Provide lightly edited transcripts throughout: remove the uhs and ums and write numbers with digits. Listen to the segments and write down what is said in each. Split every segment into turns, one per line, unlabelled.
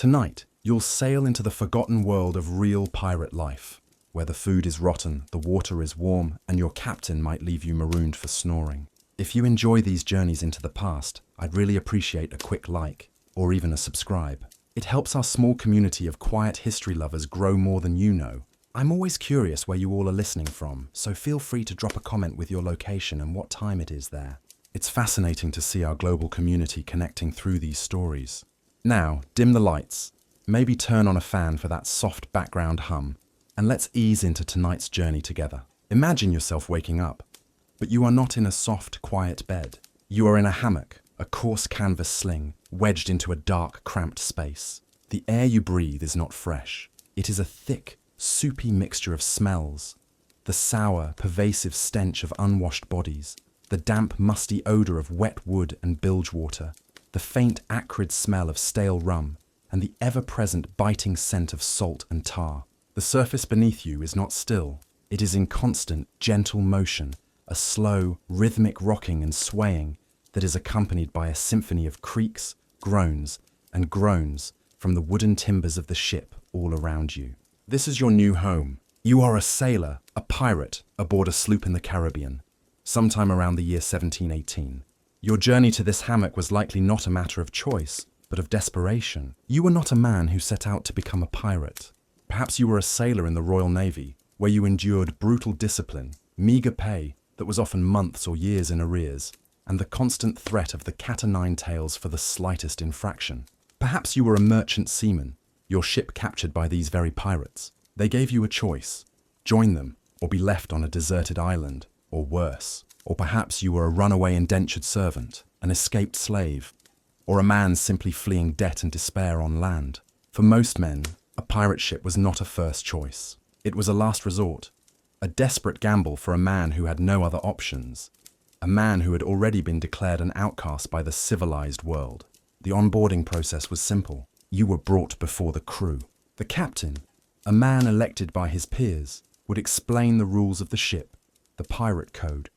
Tonight, you'll sail into the forgotten world of real pirate life, where the food is rotten, the water is warm, and your captain might leave you marooned for snoring. If you enjoy these journeys into the past, I'd really appreciate a quick like, or even a subscribe. It helps our small community of quiet history lovers grow more than you know. I'm always curious where you all are listening from, so feel free to drop a comment with your location and what time it is there. It's fascinating to see our global community connecting through these stories. Now, dim the lights, maybe turn on a fan for that soft background hum, and let's ease into tonight's journey together. Imagine yourself waking up, but you are not in a soft, quiet bed. You are in a hammock, a coarse canvas sling, wedged into a dark, cramped space. The air you breathe is not fresh. It is a thick, soupy mixture of smells. The sour, pervasive stench of unwashed bodies, the damp, musty odor of wet wood and bilge water, the faint, acrid smell of stale rum, and the ever-present biting scent of salt and tar. The surface beneath you is not still. It is in constant, gentle motion, a slow, rhythmic rocking and swaying that is accompanied by a symphony of creaks, groans, and groans from the wooden timbers of the ship all around you. This is your new home. You are a sailor, a pirate, aboard a sloop in the Caribbean, sometime around the year 1718. Your journey to this hammock was likely not a matter of choice, but of desperation. You were not a man who set out to become a pirate. Perhaps you were a sailor in the Royal Navy, where you endured brutal discipline, meager pay that was often months or years in arrears, and the constant threat of the cat-o'-nine-tails for the slightest infraction. Perhaps you were a merchant seaman, your ship captured by these very pirates. They gave you a choice: join them, or be left on a deserted island, or worse. Or perhaps you were a runaway indentured servant, an escaped slave, or a man simply fleeing debt and despair on land. For most men, a pirate ship was not a first choice. It was a last resort, a desperate gamble for a man who had no other options, a man who had already been declared an outcast by the civilized world. The onboarding process was simple. You were brought before the crew. The captain, a man elected by his peers, would explain the rules of the ship, the pirate code,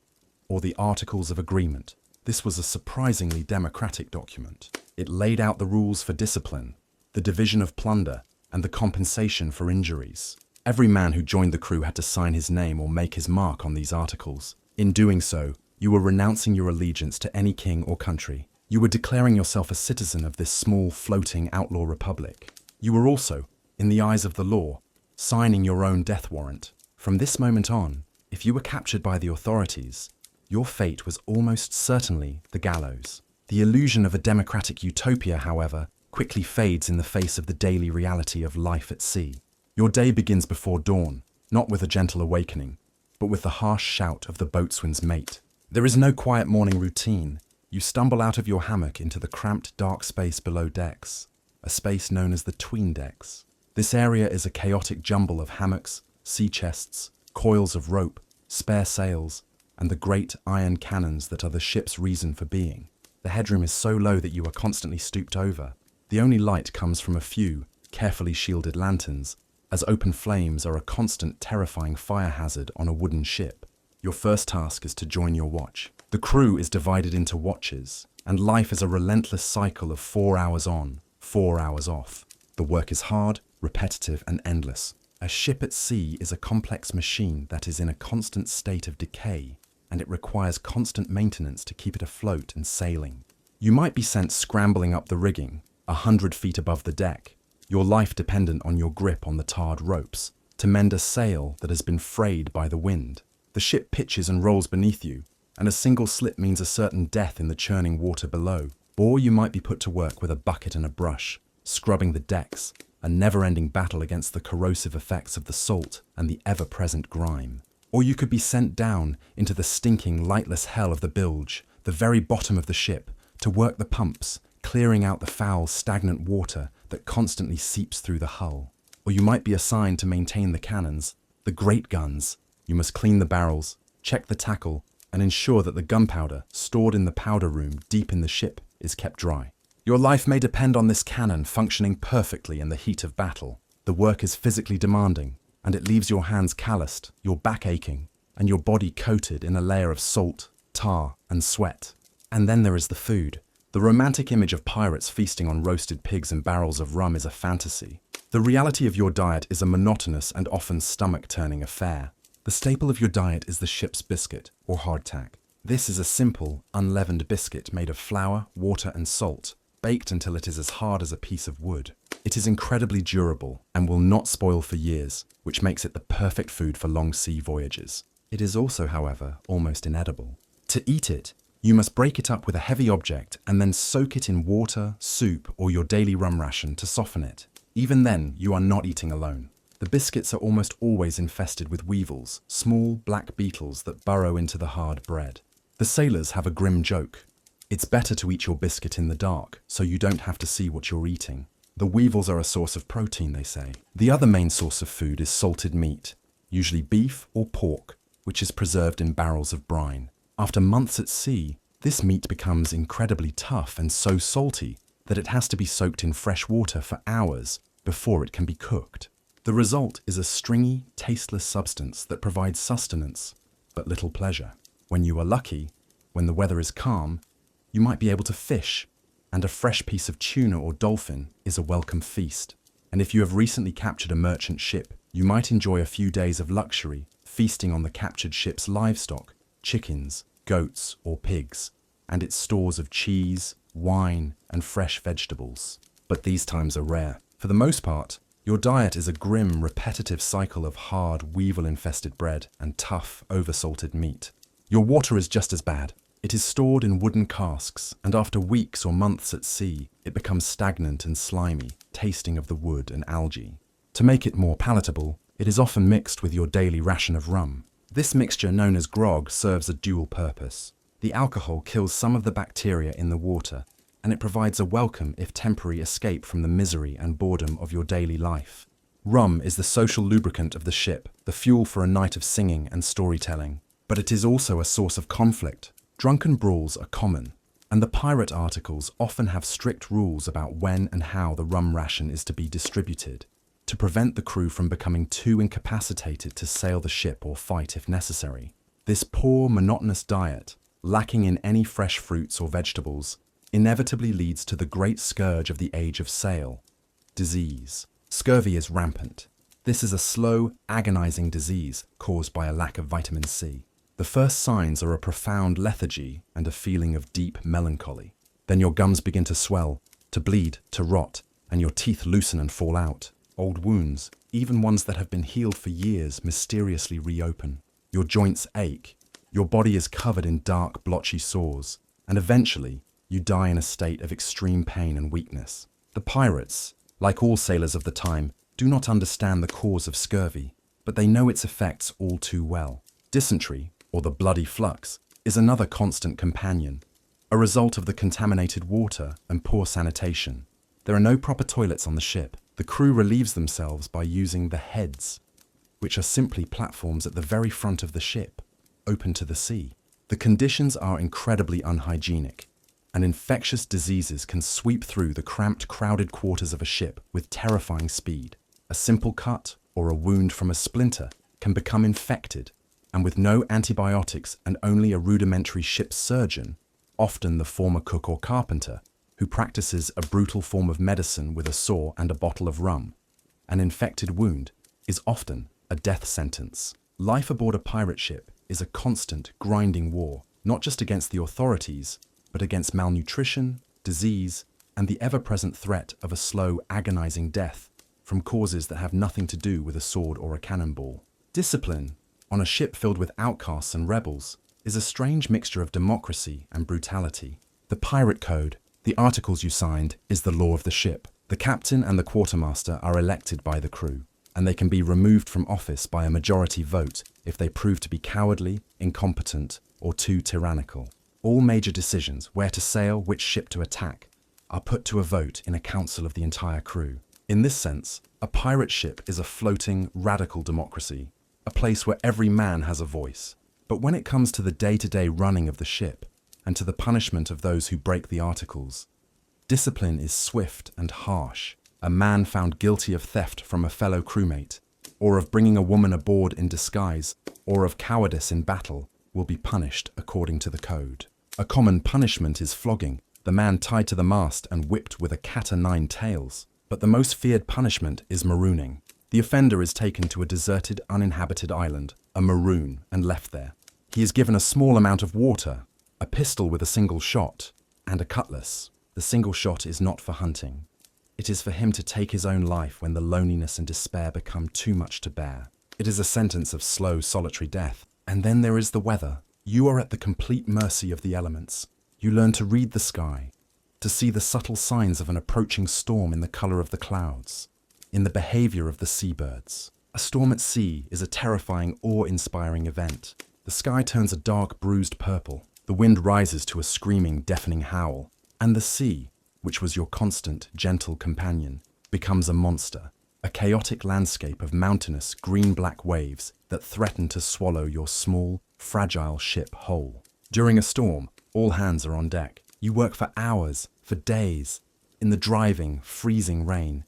or the Articles of Agreement. This was a surprisingly democratic document. It laid out the rules for discipline, the division of plunder, and the compensation for injuries. Every man who joined the crew had to sign his name or make his mark on these articles. In doing so, you were renouncing your allegiance to any king or country. You were declaring yourself a citizen of this small, floating outlaw republic. You were also, in the eyes of the law, signing your own death warrant. From this moment on, if you were captured by the authorities, your fate was almost certainly the gallows. The illusion of a democratic utopia, however, quickly fades in the face of the daily reality of life at sea. Your day begins before dawn, not with a gentle awakening, but with the harsh shout of the boatswain's mate. There is no quiet morning routine. You stumble out of your hammock into the cramped, dark space below decks, a space known as the 'tween decks. This area is a chaotic jumble of hammocks, sea chests, coils of rope, spare sails, and the great iron cannons that are the ship's reason for being. The headroom is so low that you are constantly stooped over. The only light comes from a few, carefully shielded lanterns, as open flames are a constant, terrifying fire hazard on a wooden ship. Your first task is to join your watch. The crew is divided into watches, and life is a relentless cycle of 4 hours on, 4 hours off. The work is hard, repetitive, and endless. A ship at sea is a complex machine that is in a constant state of decay, and it requires constant maintenance to keep it afloat and sailing. You might be sent scrambling up the rigging, 100 feet above the deck, your life dependent on your grip on the tarred ropes, to mend a sail that has been frayed by the wind. The ship pitches and rolls beneath you, and a single slip means a certain death in the churning water below. Or you might be put to work with a bucket and a brush, scrubbing the decks, a never-ending battle against the corrosive effects of the salt and the ever-present grime. Or you could be sent down into the stinking, lightless hell of the bilge, the very bottom of the ship, to work the pumps, clearing out the foul, stagnant water that constantly seeps through the hull. Or you might be assigned to maintain the cannons, the great guns. You must clean the barrels, check the tackle, and ensure that the gunpowder stored in the powder room deep in the ship is kept dry. Your life may depend on this cannon functioning perfectly in the heat of battle. The work is physically demanding, and it leaves your hands calloused, your back aching, and your body coated in a layer of salt, tar, and sweat. And then there is the food. The romantic image of pirates feasting on roasted pigs and barrels of rum is a fantasy. The reality of your diet is a monotonous and often stomach-turning affair. The staple of your diet is the ship's biscuit, or hardtack. This is a simple, unleavened biscuit made of flour, water and salt, baked until it is as hard as a piece of wood. It is incredibly durable and will not spoil for years, which makes it the perfect food for long sea voyages. It is also, however, almost inedible. To eat it, you must break it up with a heavy object and then soak it in water, soup, or your daily rum ration to soften it. Even then, you are not eating alone. The biscuits are almost always infested with weevils, small black beetles that burrow into the hard bread. The sailors have a grim joke. It's better to eat your biscuit in the dark, so you don't have to see what you're eating. The weevils are a source of protein, they say. The other main source of food is salted meat, usually beef or pork, which is preserved in barrels of brine. After months at sea, this meat becomes incredibly tough and so salty that it has to be soaked in fresh water for hours before it can be cooked. The result is a stringy, tasteless substance that provides sustenance, but little pleasure. When you are lucky, when the weather is calm, you might be able to fish, and a fresh piece of tuna or dolphin is a welcome feast. And if you have recently captured a merchant ship, you might enjoy a few days of luxury, feasting on the captured ship's livestock, chickens, goats, or pigs, and its stores of cheese, wine, and fresh vegetables. But these times are rare. For the most part, your diet is a grim, repetitive cycle of hard, weevil-infested bread and tough, oversalted meat. Your water is just as bad. It is stored in wooden casks, and after weeks or months at sea, it becomes stagnant and slimy, tasting of the wood and algae. To make it more palatable, it is often mixed with your daily ration of rum. This mixture, known as grog, serves a dual purpose. The alcohol kills some of the bacteria in the water, and it provides a welcome, if temporary, escape from the misery and boredom of your daily life. Rum is the social lubricant of the ship, the fuel for a night of singing and storytelling. But it is also a source of conflict. Drunken brawls are common, and the pirate articles often have strict rules about when and how the rum ration is to be distributed, to prevent the crew from becoming too incapacitated to sail the ship or fight if necessary. This poor, monotonous diet, lacking in any fresh fruits or vegetables, inevitably leads to the great scourge of the age of sail: disease. Scurvy is rampant. This is a slow, agonizing disease caused by a lack of vitamin C. The first signs are a profound lethargy and a feeling of deep melancholy. Then your gums begin to swell, to bleed, to rot, and your teeth loosen and fall out. Old wounds, even ones that have been healed for years, mysteriously reopen. Your joints ache. Your body is covered in dark, blotchy sores, and eventually, you die in a state of extreme pain and weakness. The pirates, like all sailors of the time, do not understand the cause of scurvy, but they know its effects all too well. Dysentery, or the bloody flux, is another constant companion, a result of the contaminated water and poor sanitation. There are no proper toilets on the ship. The crew relieves themselves by using the heads, which are simply platforms at the very front of the ship, open to the sea. The conditions are incredibly unhygienic, and infectious diseases can sweep through the cramped, crowded quarters of a ship with terrifying speed. A simple cut or a wound from a splinter can become infected, and with no antibiotics and only a rudimentary ship's surgeon, often the former cook or carpenter, who practices a brutal form of medicine with a saw and a bottle of rum, an infected wound is often a death sentence. Life aboard a pirate ship is a constant, grinding war, not just against the authorities, but against malnutrition, disease, and the ever-present threat of a slow, agonizing death from causes that have nothing to do with a sword or a cannonball. Discipline, on a ship filled with outcasts and rebels, is a strange mixture of democracy and brutality. The pirate code, the articles you signed, is the law of the ship. The captain and the quartermaster are elected by the crew, and they can be removed from office by a majority vote if they prove to be cowardly, incompetent, or too tyrannical. All major decisions, where to sail, which ship to attack, are put to a vote in a council of the entire crew. In this sense, a pirate ship is a floating, radical democracy, a place where every man has a voice. But when it comes to the day-to-day running of the ship, and to the punishment of those who break the articles, discipline is swift and harsh. A man found guilty of theft from a fellow crewmate, or of bringing a woman aboard in disguise, or of cowardice in battle, will be punished according to the code. A common punishment is flogging, the man tied to the mast and whipped with a cat-o'-nine tails. But the most feared punishment is marooning. The offender is taken to a deserted, uninhabited island, a maroon, and left there. He is given a small amount of water, a pistol with a single shot, and a cutlass. The single shot is not for hunting. It is for him to take his own life when the loneliness and despair become too much to bear. It is a sentence of slow, solitary death. And then there is the weather. You are at the complete mercy of the elements. You learn to read the sky, to see the subtle signs of an approaching storm in the color of the clouds, in the behavior of the seabirds. A storm at sea is a terrifying, awe-inspiring event. The sky turns a dark, bruised purple. The wind rises to a screaming, deafening howl. And the sea, which was your constant, gentle companion, becomes a monster, a chaotic landscape of mountainous, green-black waves that threaten to swallow your small, fragile ship whole. During a storm, all hands are on deck. You work for hours, for days, in the driving, freezing rain,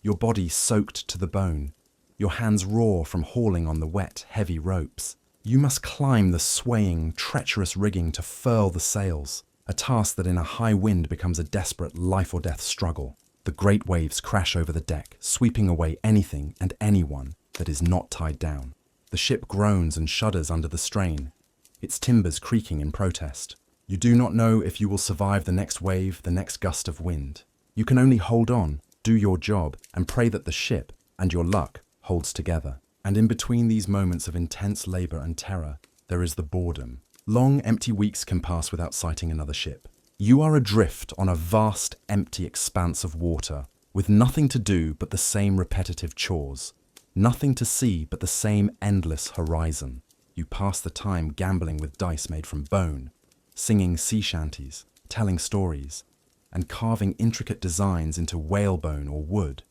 your body soaked to the bone, your hands raw from hauling on the wet, heavy ropes. You must climb the swaying, treacherous rigging to furl the sails, a task that in a high wind becomes a desperate life-or-death struggle. The great waves crash over the deck, sweeping away anything and anyone that is not tied down. The ship groans and shudders under the strain, its timbers creaking in protest. You do not know if you will survive the next wave, the next gust of wind. You can only hold on, do your job, and pray that the ship, and your luck, holds together. And in between these moments of intense labor and terror, there is the boredom. Long, empty weeks can pass without sighting another ship. You are adrift on a vast, empty expanse of water, with nothing to do but the same repetitive chores, nothing to see but the same endless horizon. You pass the time gambling with dice made from bone, singing sea shanties, telling stories, and carving intricate designs into whalebone or wood,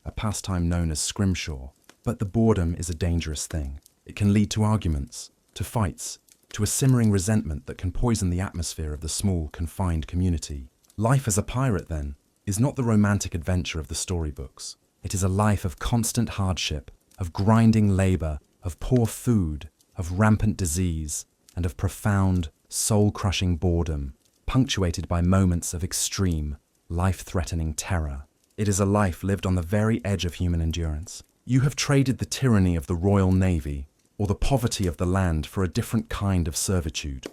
a pastime known as scrimshaw. But the boredom is a dangerous thing. It can lead to arguments, to fights, to a simmering resentment that can poison the atmosphere of the small, confined community. Life as a pirate, then, is not the romantic adventure of the storybooks. It is a life of constant hardship, of grinding labor, of poor food, of rampant disease, and of profound, soul-crushing boredom, punctuated by moments of extreme, life-threatening terror. It is a life lived on the very edge of human endurance. You have traded the tyranny of the Royal Navy or the poverty of the land for a different kind of servitude.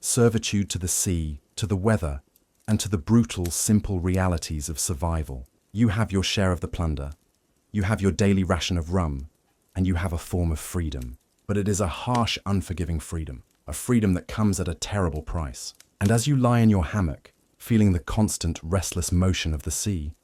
Servitude to the sea, to the weather, and to the brutal, simple realities of survival. You have your share of the plunder, you have your daily ration of rum, and you have a form of freedom. But it is a harsh, unforgiving freedom, a freedom that comes at a terrible price. And as you lie in your hammock, feeling the constant, restless motion of the sea,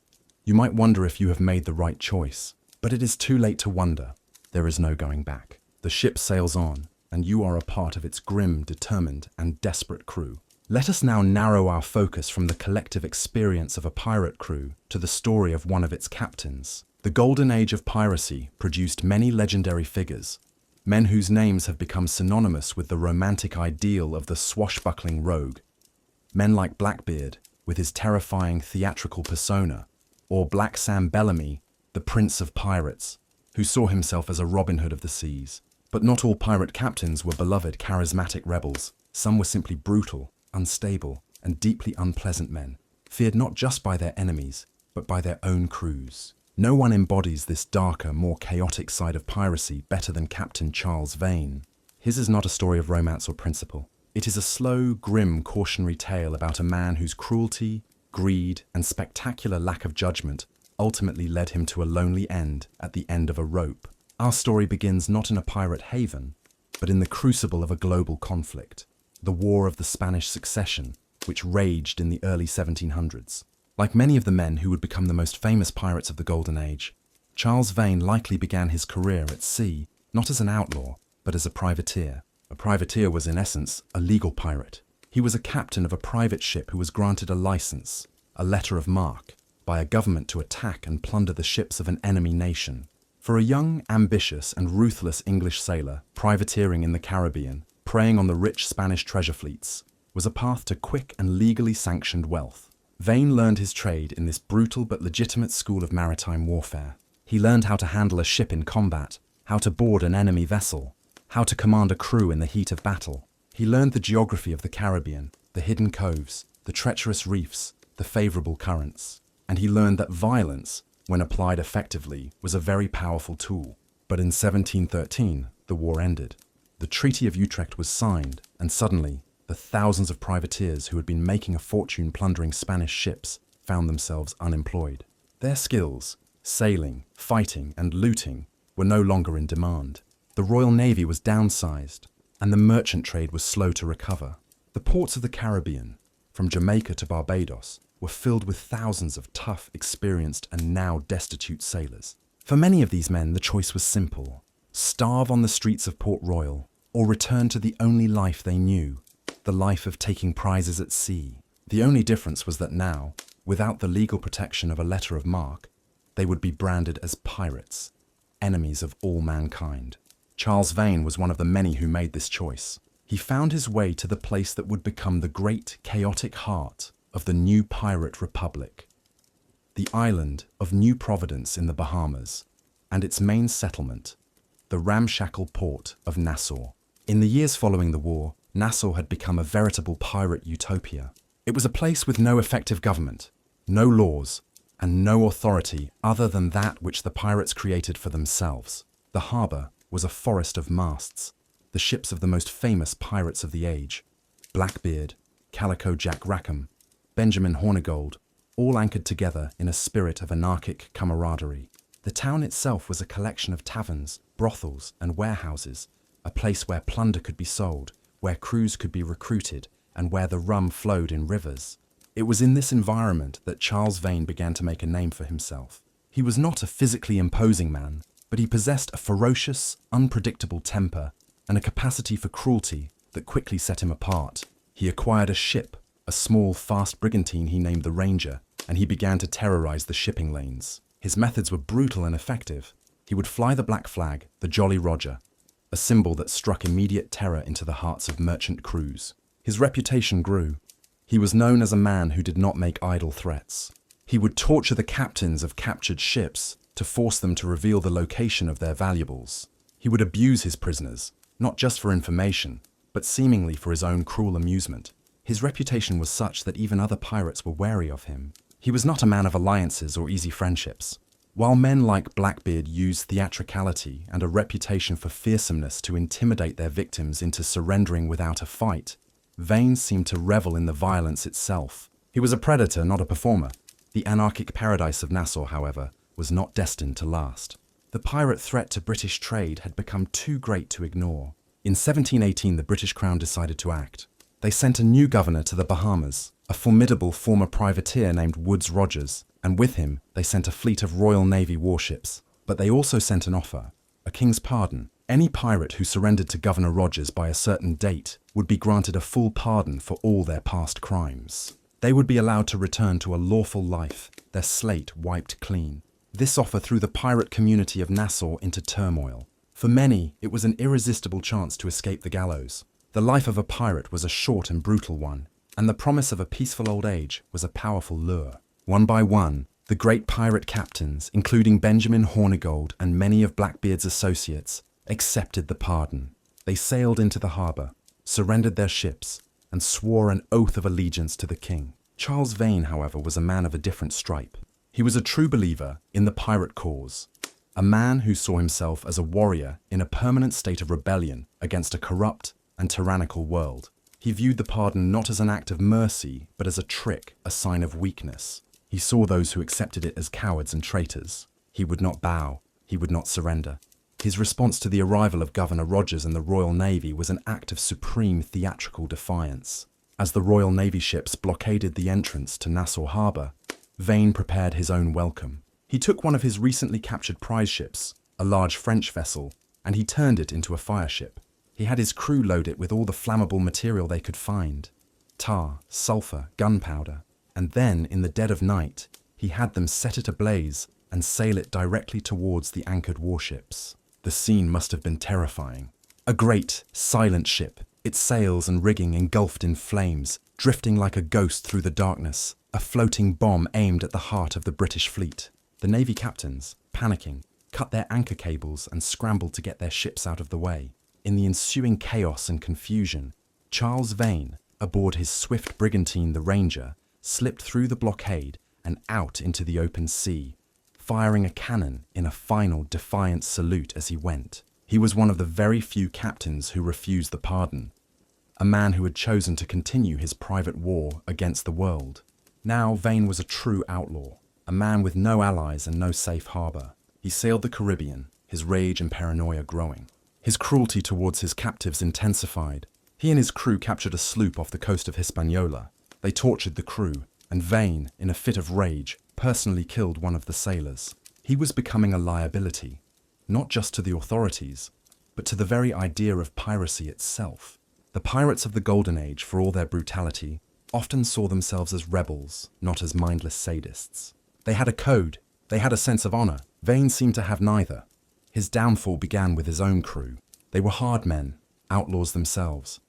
you might wonder if you have made the right choice. But it is too late to wonder. There is no going back. The ship sails on, and you are a part of its grim, determined, and desperate crew. Let us now narrow our focus from the collective experience of a pirate crew to the story of one of its captains. The golden age of piracy produced many legendary figures, men whose names have become synonymous with the romantic ideal of the swashbuckling rogue. Men like Blackbeard, with his terrifying theatrical persona, or Black Sam Bellamy, the Prince of Pirates, who saw himself as a Robin Hood of the seas. But not all pirate captains were beloved, charismatic rebels. Some were simply brutal, unstable, and deeply unpleasant men, feared not just by their enemies, but by their own crews. No one embodies this darker, more chaotic side of piracy better than Captain Charles Vane. His is not a story of romance or principle. It is a slow, grim, cautionary tale about a man whose cruelty, greed, and spectacular lack of judgment ultimately led him to a lonely end at the end of a rope. Our story begins not in a pirate haven, but in the crucible of a global conflict, the War of the Spanish Succession, which raged in the early 1700s. Like many of the men who would become the most famous pirates of the Golden Age, Charles Vane likely began his career at sea, not as an outlaw, but as a privateer. A privateer was, in essence, a legal pirate. He was a captain of a private ship who was granted a license, a letter of marque, by a government to attack and plunder the ships of an enemy nation. For a young, ambitious, and ruthless English sailor, privateering in the Caribbean, preying on the rich Spanish treasure fleets, was a path to quick and legally sanctioned wealth. Vane learned his trade in this brutal but legitimate school of maritime warfare. He learned how to handle a ship in combat, how to board an enemy vessel, how to command a crew in the heat of battle. He learned the geography of the Caribbean, the hidden coves, the treacherous reefs, the favorable currents. And he learned that violence, when applied effectively, was a very powerful tool. But in 1713, the war ended. The Treaty of Utrecht was signed, and suddenly, the thousands of privateers who had been making a fortune plundering Spanish ships found themselves unemployed. Their skills, sailing, fighting, and looting, were no longer in demand. The Royal Navy was downsized, and the merchant trade was slow to recover. The ports of the Caribbean, from Jamaica to Barbados, were filled with thousands of tough, experienced, and now destitute sailors. For many of these men, the choice was simple: starve on the streets of Port Royal, or return to the only life they knew, the life of taking prizes at sea. The only difference was that now, without the legal protection of a letter of marque, they would be branded as pirates, enemies of all mankind. Charles Vane was one of the many who made this choice. He found his way to the place that would become the great, chaotic heart of the new pirate republic, the island of New Providence in the Bahamas, and its main settlement, the ramshackle port of Nassau. In the years following the war, Nassau had become a veritable pirate utopia. It was a place with no effective government, no laws, and no authority other than that which the pirates created for themselves. The harbour was a forest of masts, the ships of the most famous pirates of the age: Blackbeard, Calico Jack Rackham, Benjamin Hornigold, all anchored together in a spirit of anarchic camaraderie. The town itself was a collection of taverns, brothels, and warehouses, a place where plunder could be sold, where crews could be recruited, and where the rum flowed in rivers. It was in this environment that Charles Vane began to make a name for himself. He was not a physically imposing man, but he possessed a ferocious, unpredictable temper and a capacity for cruelty that quickly set him apart. He acquired a ship, a small, fast brigantine he named the Ranger, and he began to terrorize the shipping lanes. His methods were brutal and effective. He would fly the black flag, the Jolly Roger, a symbol that struck immediate terror into the hearts of merchant crews. His reputation grew. He was known as a man who did not make idle threats. He would torture the captains of captured ships to force them to reveal the location of their valuables. He would abuse his prisoners, not just for information, but seemingly for his own cruel amusement. His reputation was such that even other pirates were wary of him. He was not a man of alliances or easy friendships. While men like Blackbeard used theatricality and a reputation for fearsomeness to intimidate their victims into surrendering without a fight, Vane seemed to revel in the violence itself. He was a predator, not a performer. The anarchic paradise of Nassau, however, was not destined to last. The pirate threat to British trade had become too great to ignore. In 1718, the British Crown decided to act. They sent a new governor to the Bahamas, a formidable former privateer named Woodes Rogers, and with him they sent a fleet of Royal Navy warships. But they also sent an offer, a king's pardon. Any pirate who surrendered to Governor Rogers by a certain date would be granted a full pardon for all their past crimes. They would be allowed to return to a lawful life, their slate wiped clean. This offer threw the pirate community of Nassau into turmoil. For many, it was an irresistible chance to escape the gallows. The life of a pirate was a short and brutal one, and the promise of a peaceful old age was a powerful lure. One by one, the great pirate captains, including Benjamin Hornigold and many of Blackbeard's associates, accepted the pardon. They sailed into the harbour, surrendered their ships, and swore an oath of allegiance to the king. Charles Vane, however, was a man of a different stripe. He was a true believer in the pirate cause, a man who saw himself as a warrior in a permanent state of rebellion against a corrupt and tyrannical world. He viewed the pardon not as an act of mercy, but as a trick, a sign of weakness. He saw those who accepted it as cowards and traitors. He would not bow. He would not surrender. His response to the arrival of Governor Rogers and the Royal Navy was an act of supreme theatrical defiance. As the Royal Navy ships blockaded the entrance to Nassau Harbour, Vane prepared his own welcome. He took one of his recently captured prize ships, a large French vessel, and he turned it into a fireship. He had his crew load it with all the flammable material they could find: tar, sulphur, gunpowder. And then, in the dead of night, he had them set it ablaze and sail it directly towards the anchored warships. The scene must have been terrifying. A great, silent ship, its sails and rigging engulfed in flames, drifting like a ghost through the darkness, a floating bomb aimed at the heart of the British fleet. The Navy captains, panicking, cut their anchor cables and scrambled to get their ships out of the way. In the ensuing chaos and confusion, Charles Vane, aboard his swift brigantine, the Ranger, slipped through the blockade and out into the open sea, firing a cannon in a final defiant salute as he went. He was one of the very few captains who refused the pardon, a man who had chosen to continue his private war against the world. Now Vane was a true outlaw, a man with no allies and no safe harbor. He sailed the Caribbean, his rage and paranoia growing. His cruelty towards his captives intensified. He and his crew captured a sloop off the coast of Hispaniola. They tortured the crew, and Vane, in a fit of rage, personally killed one of the sailors. He was becoming a liability, not just to the authorities, but to the very idea of piracy itself. The pirates of the Golden Age, for all their brutality, often saw themselves as rebels, not as mindless sadists. They had a code, they had a sense of honor. Vane seemed to have neither. His downfall began with his own crew. They were hard men, outlaws themselves.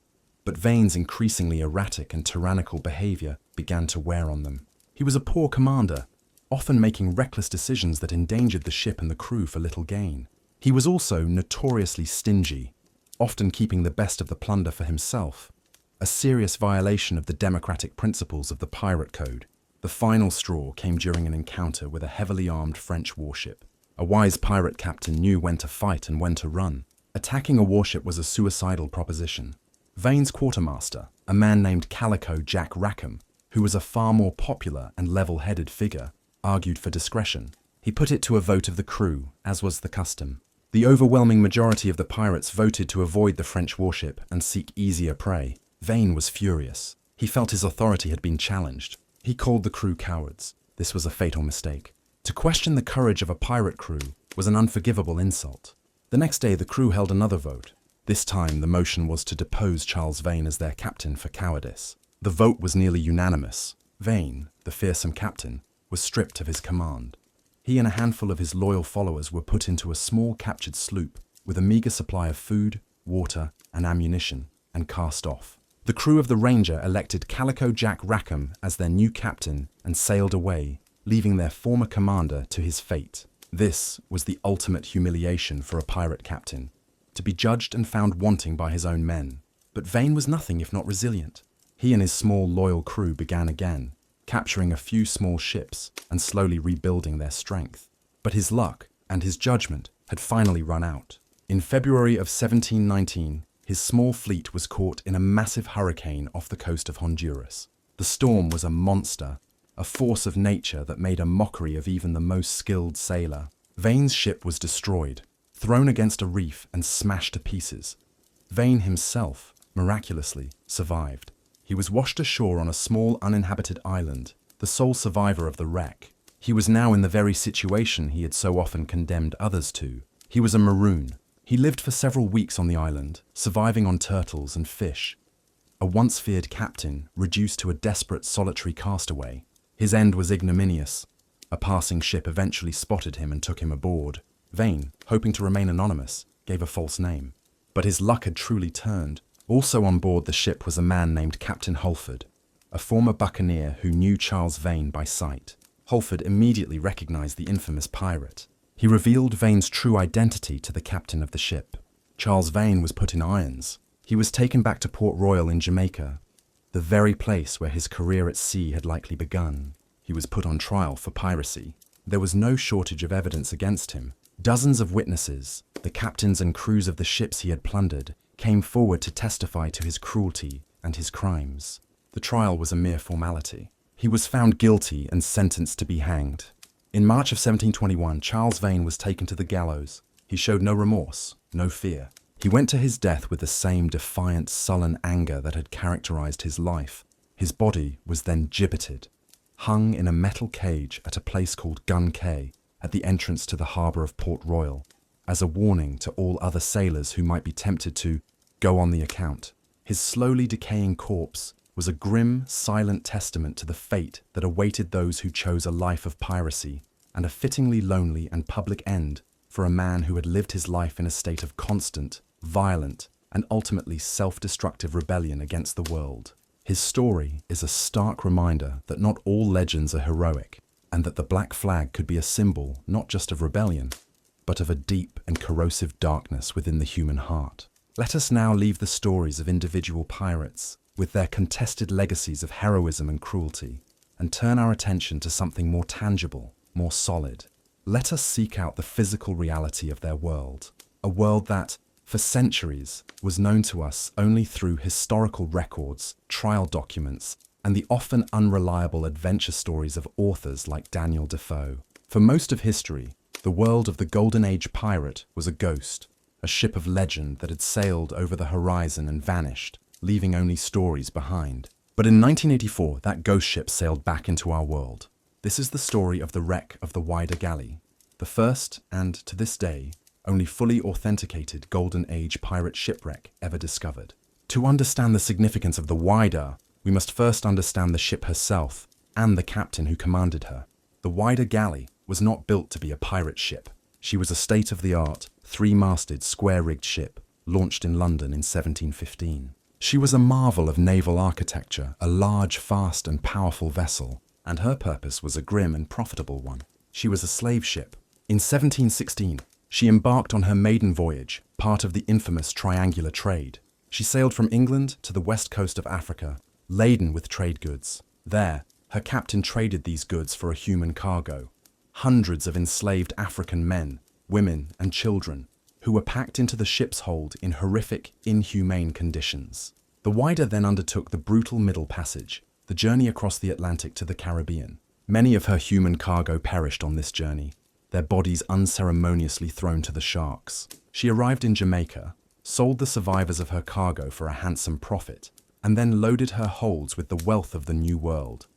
But Vane's increasingly erratic and tyrannical behavior began to wear on them. He was a poor commander, often making reckless decisions that endangered the ship and the crew for little gain. He was also notoriously stingy, often keeping the best of the plunder for himself, a serious violation of the democratic principles of the pirate code. The final straw came during an encounter with a heavily armed French warship. A wise pirate captain knew when to fight and when to run. Attacking a warship was a suicidal proposition. Vane's quartermaster, a man named Calico Jack Rackham, who was a far more popular and level-headed figure, argued for discretion. He put it to a vote of the crew, as was the custom. The overwhelming majority of the pirates voted to avoid the French warship and seek easier prey. Vane was furious. He felt his authority had been challenged. He called the crew cowards. This was a fatal mistake. To question the courage of a pirate crew was an unforgivable insult. The next day the crew held another vote. This time the motion was to depose Charles Vane as their captain for cowardice. The vote was nearly unanimous. Vane, the fearsome captain, was stripped of his command. He and a handful of his loyal followers were put into a small captured sloop with a meager supply of food, water, and ammunition, and cast off. The crew of the Ranger elected Calico Jack Rackham as their new captain and sailed away, leaving their former commander to his fate. This was the ultimate humiliation for a pirate captain, to be judged and found wanting by his own men. But Vane was nothing if not resilient. He and his small, loyal crew began again, capturing a few small ships and slowly rebuilding their strength. But his luck and his judgment had finally run out. In February of 1719, his small fleet was caught in a massive hurricane off the coast of Honduras. The storm was a monster, a force of nature that made a mockery of even the most skilled sailor. Vane's ship was destroyed, thrown against a reef and smashed to pieces. Vane himself, miraculously, survived. He was washed ashore on a small uninhabited island, the sole survivor of the wreck. He was now in the very situation he had so often condemned others to. He was a maroon. He lived for several weeks on the island, surviving on turtles and fish. A once feared captain, reduced to a desperate solitary castaway. His end was ignominious. A passing ship eventually spotted him and took him aboard. Vane, hoping to remain anonymous, gave a false name. But his luck had truly turned. Also on board the ship was a man named Captain Holford, a former buccaneer who knew Charles Vane by sight. Holford immediately recognized the infamous pirate. He revealed Vane's true identity to the captain of the ship. Charles Vane was put in irons. He was taken back to Port Royal in Jamaica, the very place where his career at sea had likely begun. He was put on trial for piracy. There was no shortage of evidence against him. Dozens of witnesses, the captains and crews of the ships he had plundered, came forward to testify to his cruelty and his crimes. The trial was a mere formality. He was found guilty and sentenced to be hanged. In March of 1721, Charles Vane was taken to the gallows. He showed no remorse, no fear. He went to his death with the same defiant, sullen anger that had characterized his life. His body was then gibbeted, hung in a metal cage at a place called Gun Cay, at the entrance to the harbour of Port Royal, as a warning to all other sailors who might be tempted to go on the account. His slowly decaying corpse was a grim, silent testament to the fate that awaited those who chose a life of piracy, and a fittingly lonely and public end for a man who had lived his life in a state of constant, violent, and ultimately self-destructive rebellion against the world. His story is a stark reminder that not all legends are heroic, and that the black flag could be a symbol not just of rebellion, but of a deep and corrosive darkness within the human heart. Let us now leave the stories of individual pirates with their contested legacies of heroism and cruelty, and turn our attention to something more tangible, more solid. Let us seek out the physical reality of their world, a world that, for centuries, was known to us only through historical records, trial documents, and the often unreliable adventure stories of authors like Daniel Defoe. For most of history, the world of the Golden Age pirate was a ghost, a ship of legend that had sailed over the horizon and vanished, leaving only stories behind. But in 1984, that ghost ship sailed back into our world. This is the story of the wreck of the Whydah Galley, the first and, to this day, only fully authenticated Golden Age pirate shipwreck ever discovered. To understand the significance of the Whydah, we must first understand the ship herself and the captain who commanded her. The Whydah Galley was not built to be a pirate ship. She was a state-of-the-art, three-masted, square-rigged ship, launched in London in 1715. She was a marvel of naval architecture, a large, fast and powerful vessel, and her purpose was a grim and profitable one. She was a slave ship. In 1716, she embarked on her maiden voyage, part of the infamous triangular trade. She sailed from England to the west coast of Africa, laden with trade goods. There, her captain traded these goods for a human cargo. Hundreds of enslaved African men, women, and children, who were packed into the ship's hold in horrific, inhumane conditions. The Whydah then undertook the brutal Middle Passage, the journey across the Atlantic to the Caribbean. Many of her human cargo perished on this journey, their bodies unceremoniously thrown to the sharks. She arrived in Jamaica, sold the survivors of her cargo for a handsome profit, and then loaded her holds with the wealth of the New World: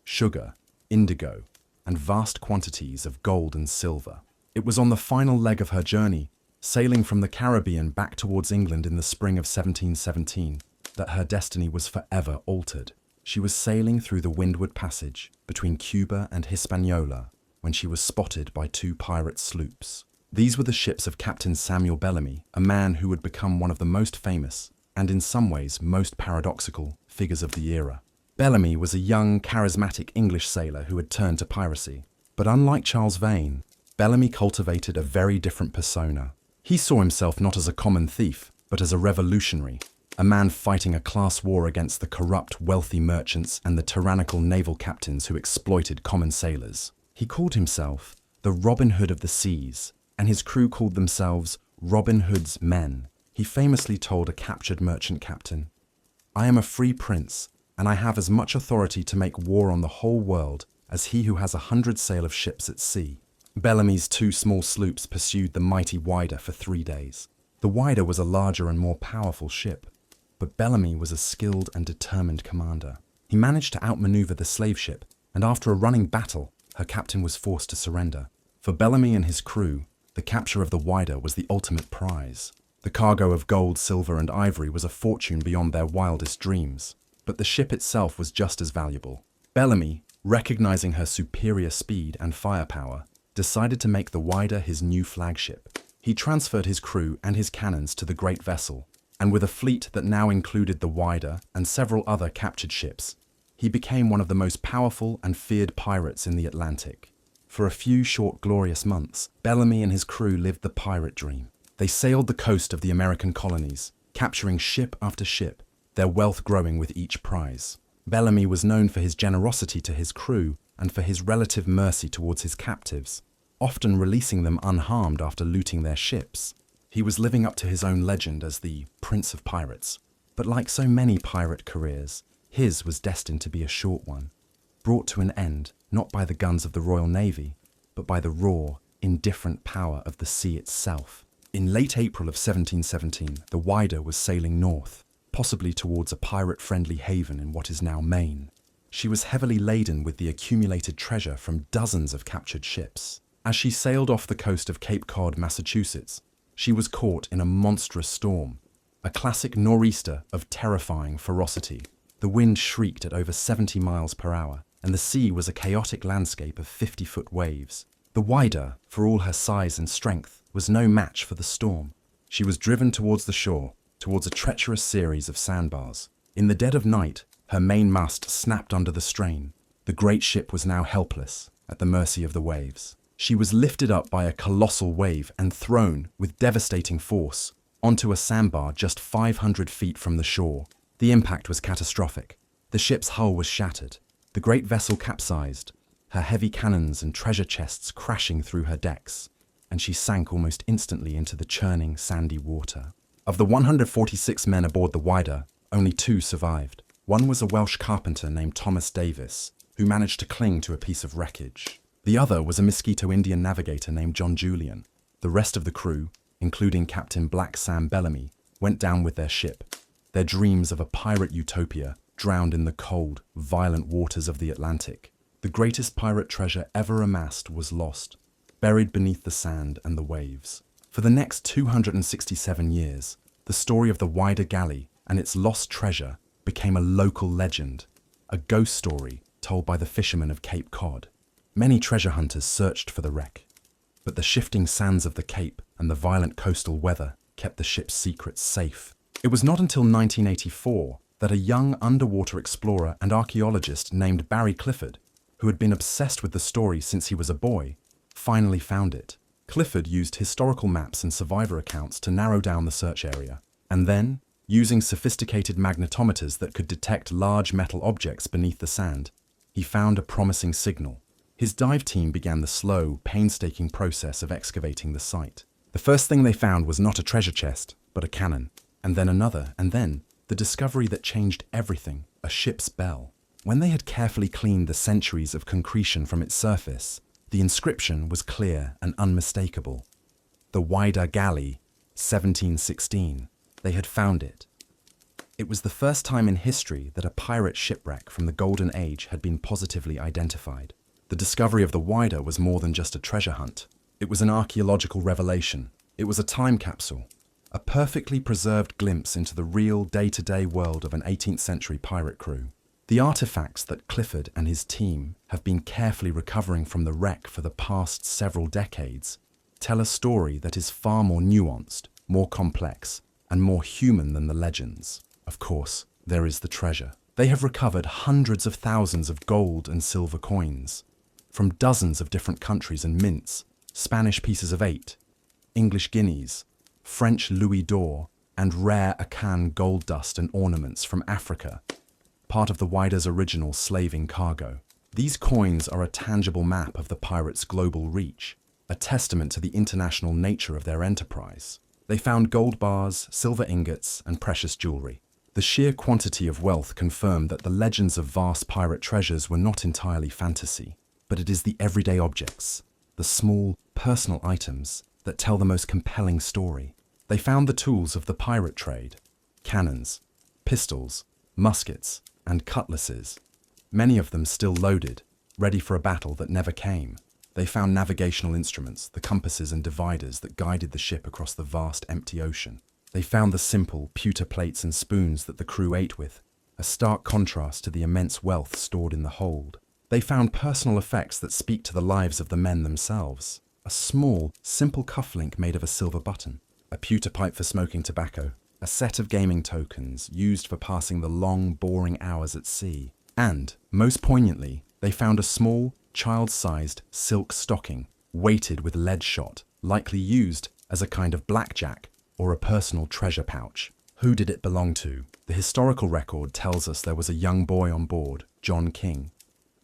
sugar, indigo, and vast quantities of gold and silver. It was on the final leg of her journey, sailing from the Caribbean back towards England in the spring of 1717, that her destiny was forever altered. She was sailing through the Windward Passage between Cuba and Hispaniola when she was spotted by two pirate sloops. These were the ships of Captain Samuel Bellamy, a man who would become one of the most famous, and in some ways most paradoxical, figures of the era. Bellamy was a young, charismatic English sailor who had turned to piracy. But unlike Charles Vane, Bellamy cultivated a very different persona. He saw himself not as a common thief, but as a revolutionary, a man fighting a class war against the corrupt, wealthy merchants and the tyrannical naval captains who exploited common sailors. He called himself the Robin Hood of the seas, and his crew called themselves Robin Hood's men. He famously told a captured merchant captain, "I am a free prince, and I have as much authority to make war on the whole world as he who has 100 sail of ships at sea." Bellamy's two small sloops pursued the mighty Whydah for 3 days. The Whydah was a larger and more powerful ship, but Bellamy was a skilled and determined commander. He managed to outmaneuver the slave ship, and after a running battle, her captain was forced to surrender. For Bellamy and his crew, the capture of the Whydah was the ultimate prize. The cargo of gold, silver, and ivory was a fortune beyond their wildest dreams, but the ship itself was just as valuable. Bellamy, recognizing her superior speed and firepower, decided to make the Whydah his new flagship. He transferred his crew and his cannons to the great vessel, and with a fleet that now included the Whydah and several other captured ships, he became one of the most powerful and feared pirates in the Atlantic. For a few short, glorious months, Bellamy and his crew lived the pirate dream. They sailed the coast of the American colonies, capturing ship after ship, their wealth growing with each prize. Bellamy was known for his generosity to his crew and for his relative mercy towards his captives, often releasing them unharmed after looting their ships. He was living up to his own legend as the Prince of Pirates. But like so many pirate careers, his was destined to be a short one, brought to an end not by the guns of the Royal Navy, but by the raw, indifferent power of the sea itself. In late April of 1717, the Whydah was sailing north, possibly towards a pirate-friendly haven in what is now Maine. She was heavily laden with the accumulated treasure from dozens of captured ships. As she sailed off the coast of Cape Cod, Massachusetts, she was caught in a monstrous storm, a classic nor'easter of terrifying ferocity. The wind shrieked at over 70 miles per hour, and the sea was a chaotic landscape of 50-foot waves. The Whydah, for all her size and strength, was no match for the storm. She was driven towards the shore, towards a treacherous series of sandbars. In the dead of night, her mainmast snapped under the strain. The great ship was now helpless, at the mercy of the waves. She was lifted up by a colossal wave and thrown, with devastating force, onto a sandbar just 500 feet from the shore. The impact was catastrophic. The ship's hull was shattered. The great vessel capsized, her heavy cannons and treasure chests crashing through her decks, and she sank almost instantly into the churning, sandy water. Of the 146 men aboard the Whydah, only 2 survived. One was a Welsh carpenter named Thomas Davis, who managed to cling to a piece of wreckage. The other was a Mosquito Indian navigator named John Julian. The rest of the crew, including Captain Black Sam Bellamy, went down with their ship. Their dreams of a pirate utopia drowned in the cold, violent waters of the Atlantic. The greatest pirate treasure ever amassed was lost, buried beneath the sand and the waves. For the next 267 years, the story of the Whydah Galley and its lost treasure became a local legend, a ghost story told by the fishermen of Cape Cod. Many treasure hunters searched for the wreck, but the shifting sands of the Cape and the violent coastal weather kept the ship's secrets safe. It was not until 1984 that a young underwater explorer and archaeologist named Barry Clifford, who had been obsessed with the story since he was a boy, finally found it. Clifford used historical maps and survivor accounts to narrow down the search area, and then, using sophisticated magnetometers that could detect large metal objects beneath the sand, he found a promising signal. His dive team began the slow, painstaking process of excavating the site. The first thing they found was not a treasure chest, but a cannon, and then another, and then the discovery that changed everything, a ship's bell. When they had carefully cleaned the centuries of concretion from its surface, the inscription was clear and unmistakable. The Whydah Galley, 1716. They had found it. It was the first time in history that a pirate shipwreck from the Golden Age had been positively identified. The discovery of the Whydah was more than just a treasure hunt. It was an archaeological revelation. It was a time capsule, a perfectly preserved glimpse into the real day-to-day world of an 18th century pirate crew. The artifacts that Clifford and his team have been carefully recovering from the wreck for the past several decades tell a story that is far more nuanced, more complex, and more human than the legends. Of course, there is the treasure. They have recovered hundreds of thousands of gold and silver coins from dozens of different countries and mints, Spanish pieces of 8, English guineas, French louis d'or, and rare Akan gold dust and ornaments from Africa, part of the Whydah's original slaving cargo. These coins are a tangible map of the pirates' global reach, a testament to the international nature of their enterprise. They found gold bars, silver ingots, and precious jewelry. The sheer quantity of wealth confirmed that the legends of vast pirate treasures were not entirely fantasy, but it is the everyday objects, the small, personal items that tell the most compelling story. They found the tools of the pirate trade: cannons, pistols, muskets, and cutlasses, many of them still loaded, ready for a battle that never came. They found navigational instruments, the compasses and dividers that guided the ship across the vast empty ocean. They found the simple pewter plates and spoons that the crew ate with, a stark contrast to the immense wealth stored in the hold. They found personal effects that speak to the lives of the men themselves: a small, simple cufflink made of a silver button, a pewter pipe for smoking tobacco, a set of gaming tokens used for passing the long, boring hours at sea. And, most poignantly, they found a small, child-sized silk stocking, weighted with lead shot, likely used as a kind of blackjack or a personal treasure pouch. Who did it belong to? The historical record tells us there was a young boy on board, John King,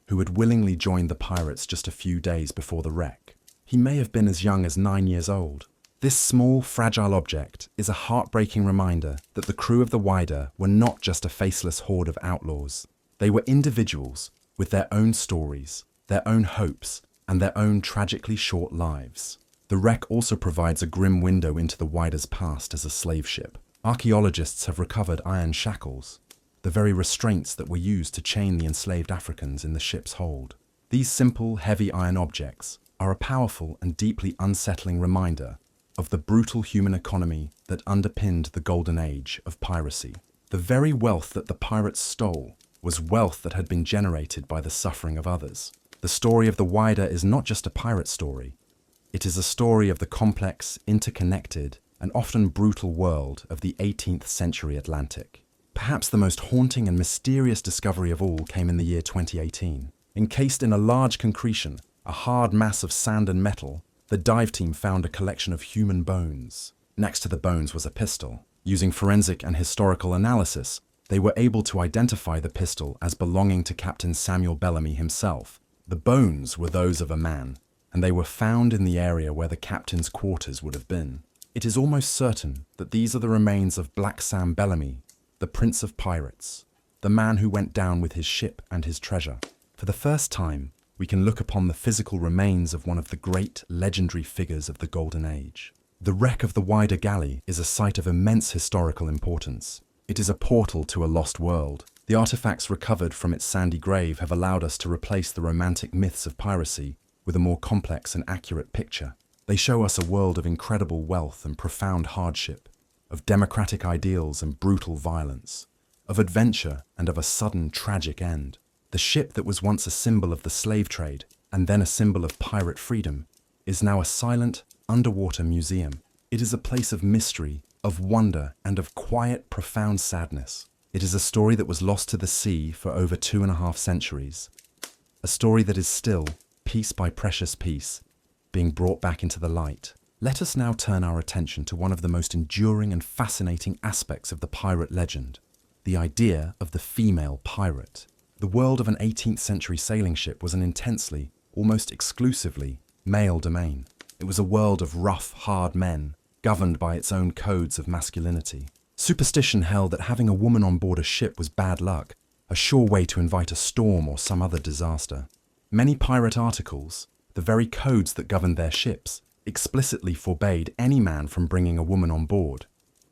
who had willingly joined the pirates just a few days before the wreck. He may have been as young as 9 years old. This small, fragile object is a heartbreaking reminder that the crew of the Whydah were not just a faceless horde of outlaws. They were individuals with their own stories, their own hopes, and their own tragically short lives. The wreck also provides a grim window into the Whydah's past as a slave ship. Archaeologists have recovered iron shackles, the very restraints that were used to chain the enslaved Africans in the ship's hold. These simple, heavy iron objects are a powerful and deeply unsettling reminder of the brutal human economy that underpinned the golden age of piracy. The very wealth that the pirates stole was wealth that had been generated by the suffering of others. The story of the Whydah is not just a pirate story. It is a story of the complex, interconnected, and often brutal world of the 18th century Atlantic. Perhaps the most haunting and mysterious discovery of all came in the year 2018. Encased in a large concretion, a hard mass of sand and metal, the dive team found a collection of human bones. Next to the bones was a pistol. Using forensic and historical analysis, They were able to identify the pistol as belonging to Captain Samuel Bellamy himself. The bones were those of a man, and they were found in the area where the captain's quarters would have been. It is almost certain that these are the remains of Black Sam Bellamy, the Prince of Pirates, the man who went down with his ship and his treasure. For the first time, we can look upon the physical remains of one of the great legendary figures of the Golden Age. The wreck of the wider galley is a site of immense historical importance. It is a portal to a lost world. The artifacts recovered from its sandy grave have allowed us to replace the romantic myths of piracy with a more complex and accurate picture. They show us a world of incredible wealth and profound hardship, of democratic ideals and brutal violence, of adventure and of a sudden tragic end. The ship that was once a symbol of the slave trade and then a symbol of pirate freedom is now a silent, underwater museum. It is a place of mystery, of wonder, and of quiet, profound sadness. It is a story that was lost to the sea for over 2.5 centuries. A story that is still, piece by precious piece, being brought back into the light. Let us now turn our attention to one of the most enduring and fascinating aspects of the pirate legend, the idea of the female pirate. The world of an 18th century sailing ship was an intensely, almost exclusively, male domain. It was a world of rough, hard men, governed by its own codes of masculinity. Superstition held that having a woman on board a ship was bad luck, a sure way to invite a storm or some other disaster. Many pirate articles, the very codes that governed their ships, explicitly forbade any man from bringing a woman on board,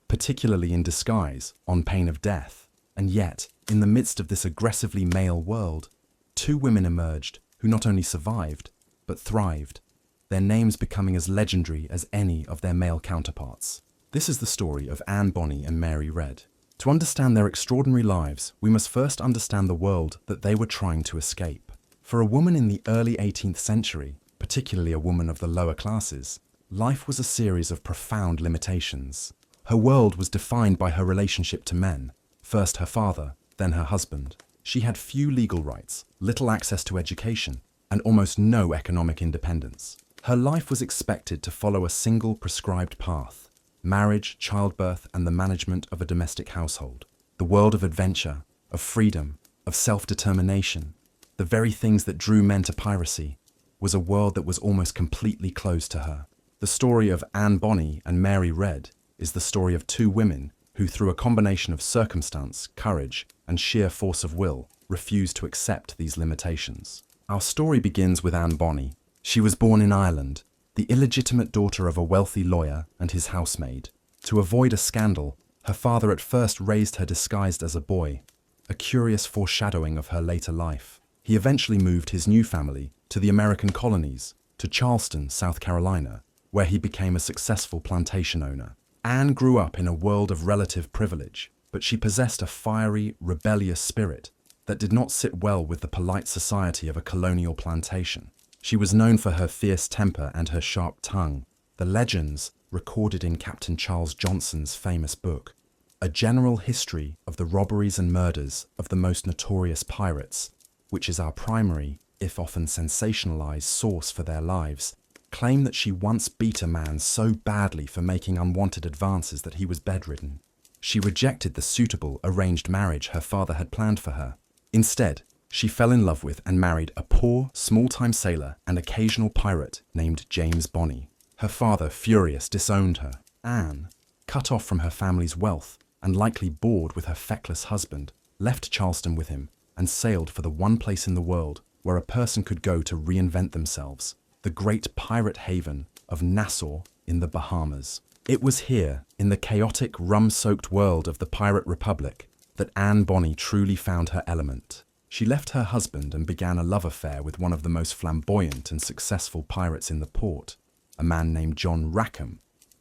particularly in disguise, on pain of death. And yet, in the midst of this aggressively male world, 2 women emerged who not only survived, but thrived, their names becoming as legendary as any of their male counterparts. This is the story of Anne Bonny and Mary Red. To understand their extraordinary lives, we must first understand the world that they were trying to escape. For a woman in the early 18th century, particularly a woman of the lower classes, life was a series of profound limitations. Her world was defined by her relationship to men, first her father, then her husband. She had few legal rights, little access to education, and almost no economic independence. Her life was expected to follow a single prescribed path: marriage, childbirth, and the management of a domestic household. The world of adventure, of freedom, of self-determination, the very things that drew men to piracy, was a world that was almost completely closed to her. The story of Anne Bonny and Mary Red is the story of 2 women who, through a combination of circumstance, courage, and sheer force of will, refused to accept these limitations. Our story begins with Anne Bonny. She was born in Ireland, the illegitimate daughter of a wealthy lawyer and his housemaid. To avoid a scandal, her father at first raised her disguised as a boy, a curious foreshadowing of her later life. He eventually moved his new family to the American colonies, to Charleston, South Carolina, where he became a successful plantation owner. Anne grew up in a world of relative privilege, but she possessed a fiery, rebellious spirit that did not sit well with the polite society of a colonial plantation. She was known for her fierce temper and her sharp tongue. The legends, recorded in Captain Charles Johnson's famous book, A General History of the Robberies and Murders of the Most Notorious Pirates, which is our primary, if often sensationalized, source for their lives, claim that she once beat a man so badly for making unwanted advances that he was bedridden. She rejected the suitable arranged marriage her father had planned for her. Instead, she fell in love with and married a poor, small-time sailor and occasional pirate named James Bonny. Her father, furious, disowned her. Anne, cut off from her family's wealth and likely bored with her feckless husband, left Charleston with him and sailed for the one place in the world where a person could go to reinvent themselves: the great pirate haven of Nassau in the Bahamas. It was here, in the chaotic, rum-soaked world of the Pirate Republic, that Anne Bonny truly found her element. She left her husband and began a love affair with one of the most flamboyant and successful pirates in the port, a man named John Rackham,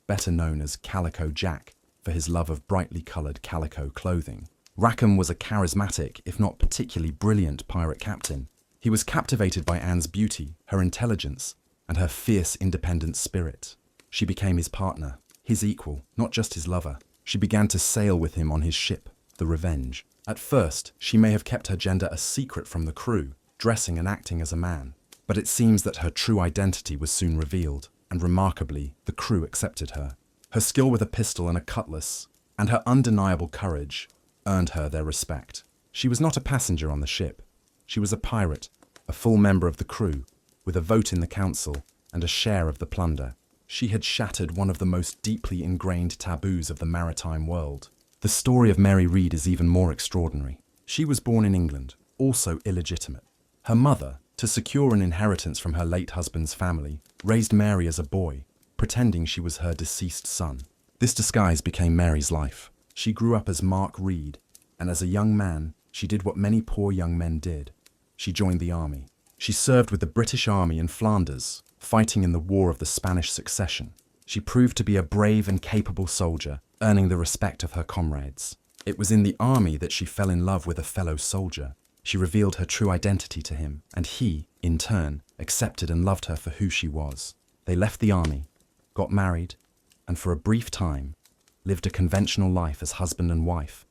better known as Calico Jack, for his love of brightly coloured calico clothing. Rackham was a charismatic, if not particularly brilliant, pirate captain. He was captivated by Anne's beauty, her intelligence, and her fierce, independent spirit. She became his partner, his equal, not just his lover. She began to sail with him on his ship, the Revenge. At first, she may have kept her gender a secret from the crew, dressing and acting as a man. But it seems that her true identity was soon revealed, and remarkably, the crew accepted her. Her skill with a pistol and a cutlass, and her undeniable courage, earned her their respect. She was not a passenger on the ship. She was a pirate, a full member of the crew, with a vote in the council and a share of the plunder. She had shattered one of the most deeply ingrained taboos of the maritime world. The story of Mary Read is even more extraordinary. She was born in England, also illegitimate. Her mother, to secure an inheritance from her late husband's family, raised Mary as a boy, pretending she was her deceased son. This disguise became Mary's life. She grew up as Mark Read, and as a young man, she did what many poor young men did. She joined the army. She served with the British Army in Flanders, fighting in the War of the Spanish Succession. She proved to be a brave and capable soldier, earning the respect of her comrades. It was in the army that she fell in love with a fellow soldier. She revealed her true identity to him, and he, in turn, accepted and loved her for who she was. They left the army, got married, and for a brief time, lived a conventional life as husband and wife,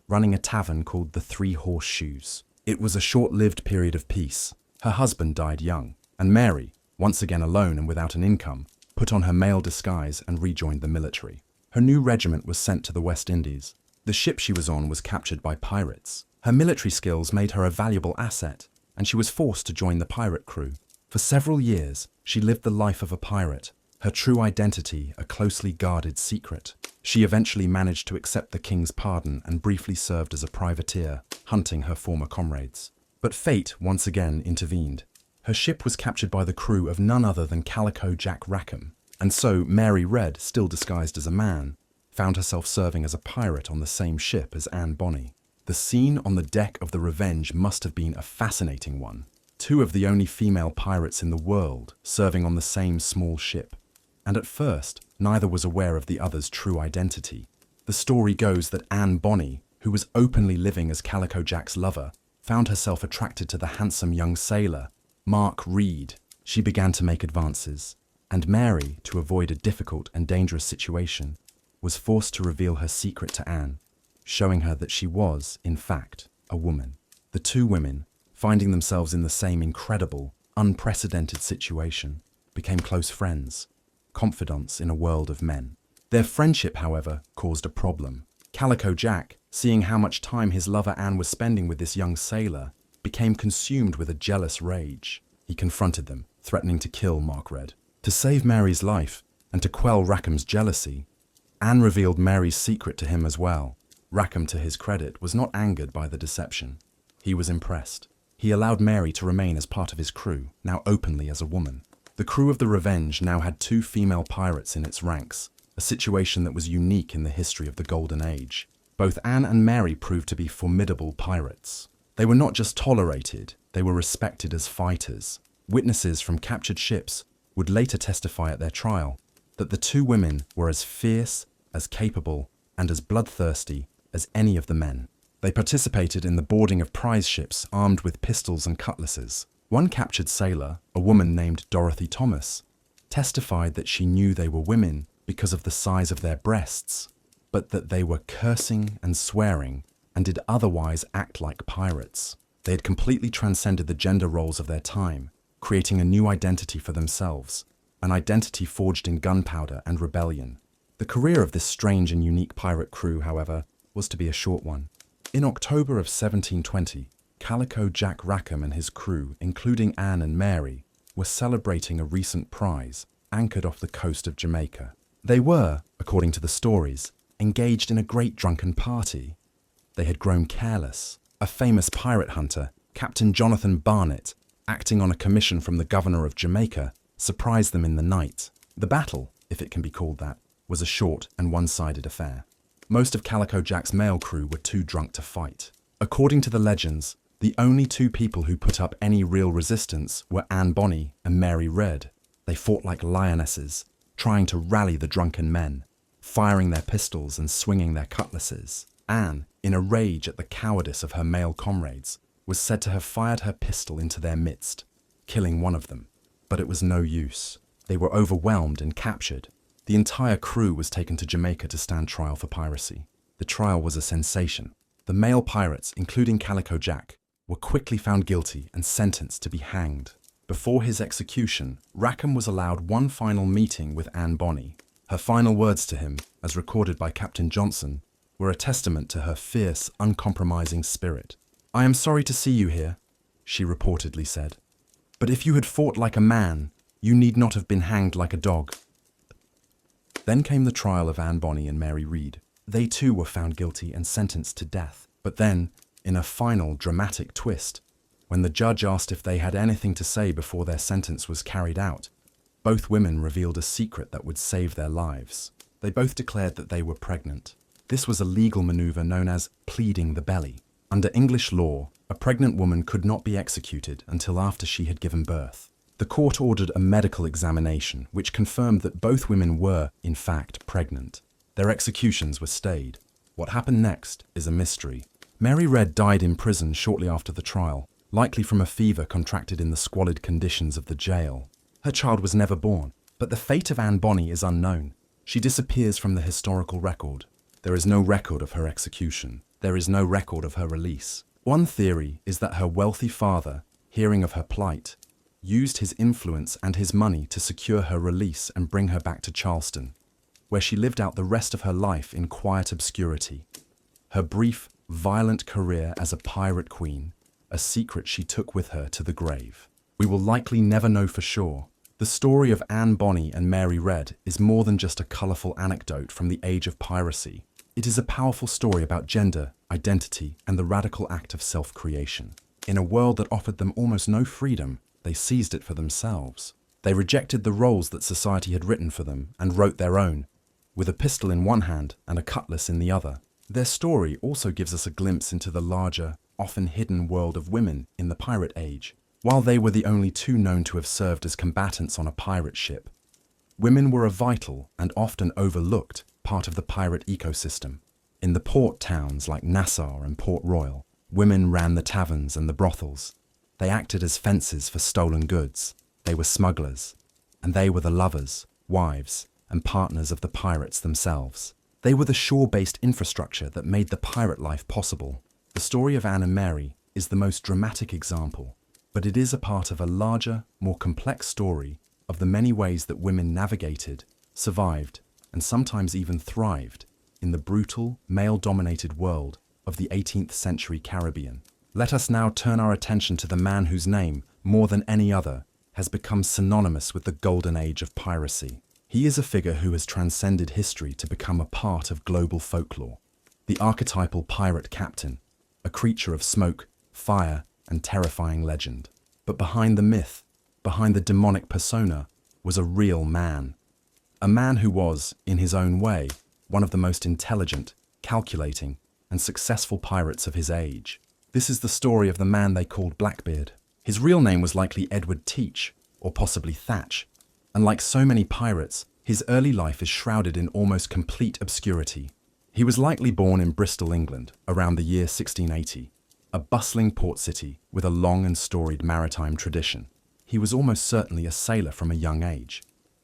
running a tavern called the Three Horseshoes. It was a short-lived period of peace. Her husband died young, and Mary, once again alone and without an income, put on her male disguise and rejoined the military. Her new regiment was sent to the West Indies. The ship she was on was captured by pirates. Her military skills made her a valuable asset, and she was forced to join the pirate crew. For several years, she lived the life of a pirate, her true identity a closely guarded secret. She eventually managed to accept the king's pardon and briefly served as a privateer, hunting her former comrades. But fate once again intervened. Her ship was captured by the crew of none other than Calico Jack Rackham, and so Mary Read, still disguised as a man, found herself serving as a pirate on the same ship as Anne Bonny. The scene on the deck of the Revenge must have been a fascinating one. Two of the only female pirates in the world serving on the same small ship. And at first, neither was aware of the other's true identity. The story goes that Anne Bonny, who was openly living as Calico Jack's lover, found herself attracted to the handsome young sailor, Mark Read. She began to make advances, and Mary, to avoid a difficult and dangerous situation, was forced to reveal her secret to Anne, showing her that she was, in fact, a woman. The two women, finding themselves in the same incredible, unprecedented situation, became close friends, confidants in a world of men. Their friendship, however, caused a problem. Calico Jack, seeing how much time his lover Anne was spending with this young sailor, became consumed with a jealous rage. He confronted them, threatening to kill Mark Read. To save Mary's life, and to quell Rackham's jealousy, Anne revealed Mary's secret to him as well. Rackham, to his credit, was not angered by the deception. He was impressed. He allowed Mary to remain as part of his crew, now openly as a woman. The crew of the Revenge now had two female pirates in its ranks, a situation that was unique in the history of the Golden Age. Both Anne and Mary proved to be formidable pirates. They were not just tolerated, they were respected as fighters. Witnesses from captured ships would later testify at their trial that the two women were as fierce, as capable, and as bloodthirsty as any of the men. They participated in the boarding of prize ships armed with pistols and cutlasses. One captured sailor, a woman named Dorothy Thomas, testified that she knew they were women because of the size of their breasts, but that they were cursing and swearing and did otherwise act like pirates. They had completely transcended the gender roles of their time, creating a new identity for themselves, an identity forged in gunpowder and rebellion. The career of this strange and unique pirate crew, however, was to be a short one. In October of 1720, Calico Jack Rackham and his crew, including Anne and Mary, were celebrating a recent prize anchored off the coast of Jamaica. They were, according to the stories, engaged in a great drunken party. They had grown careless. A famous pirate hunter, Captain Jonathan Barnett, acting on a commission from the governor of Jamaica, surprised them in the night. The battle, if it can be called that, was a short and one-sided affair. Most of Calico Jack's male crew were too drunk to fight. According to the legends, the only two people who put up any real resistance were Anne Bonny and Mary Read. They fought like lionesses, trying to rally the drunken men, firing their pistols and swinging their cutlasses. Anne, in a rage at the cowardice of her male comrades, was said to have fired her pistol into their midst, killing one of them. But it was no use. They were overwhelmed and captured. The entire crew was taken to Jamaica to stand trial for piracy. The trial was a sensation. The male pirates, including Calico Jack, were quickly found guilty and sentenced to be hanged. Before his execution, Rackham was allowed one final meeting with Anne Bonny. Her final words to him, as recorded by Captain Johnson, were a testament to her fierce, uncompromising spirit. "I am sorry to see you here," she reportedly said. "But if you had fought like a man, you need not have been hanged like a dog." Then came the trial of Anne Bonny and Mary Read. They too were found guilty and sentenced to death. But then, in a final dramatic twist, when the judge asked if they had anything to say before their sentence was carried out, both women revealed a secret that would save their lives. They both declared that they were pregnant. This was a legal maneuver known as pleading the belly. Under English law, a pregnant woman could not be executed until after she had given birth. The court ordered a medical examination which confirmed that both women were, in fact, pregnant. Their executions were stayed. What happened next is a mystery. Mary Read died in prison shortly after the trial, likely from a fever contracted in the squalid conditions of the jail. Her child was never born, but the fate of Anne Bonny is unknown. She disappears from the historical record. There is no record of her execution. There is no record of her release. One theory is that her wealthy father, hearing of her plight, used his influence and his money to secure her release and bring her back to Charleston, where she lived out the rest of her life in quiet obscurity. Her brief, violent career as a pirate queen, a secret she took with her to the grave. We will likely never know for sure. The story of Anne Bonny and Mary Read is more than just a colourful anecdote from the age of piracy. It is a powerful story about gender, identity, and the radical act of self-creation. In a world that offered them almost no freedom, they seized it for themselves. They rejected the roles that society had written for them and wrote their own, with a pistol in one hand and a cutlass in the other. Their story also gives us a glimpse into the larger, often hidden world of women in the pirate age. While they were the only two known to have served as combatants on a pirate ship, women were a vital and often overlooked part of the pirate ecosystem. In the port towns like Nassau and Port Royal, women ran the taverns and the brothels. They acted as fences for stolen goods. They were smugglers, and they were the lovers, wives, and partners of the pirates themselves. They were the shore-based infrastructure that made the pirate life possible. The story of Anne and Mary is the most dramatic example, but it is a part of a larger, more complex story of the many ways that women navigated, survived, and sometimes even thrived in the brutal, male-dominated world of the 18th century Caribbean. Let us now turn our attention to the man whose name, more than any other, has become synonymous with the golden age of piracy. He is a figure who has transcended history to become a part of global folklore. The archetypal pirate captain, a creature of smoke, fire, and terrifying legend. But behind the myth, behind the demonic persona, was a real man. A man who was, in his own way, one of the most intelligent, calculating, and successful pirates of his age. This is the story of the man they called Blackbeard. His real name was likely Edward Teach, or possibly Thatch, and like so many pirates, his early life is shrouded in almost complete obscurity. He was likely born in Bristol, England, around the year 1680, a bustling port city with a long and storied maritime tradition. He was almost certainly a sailor from a young age,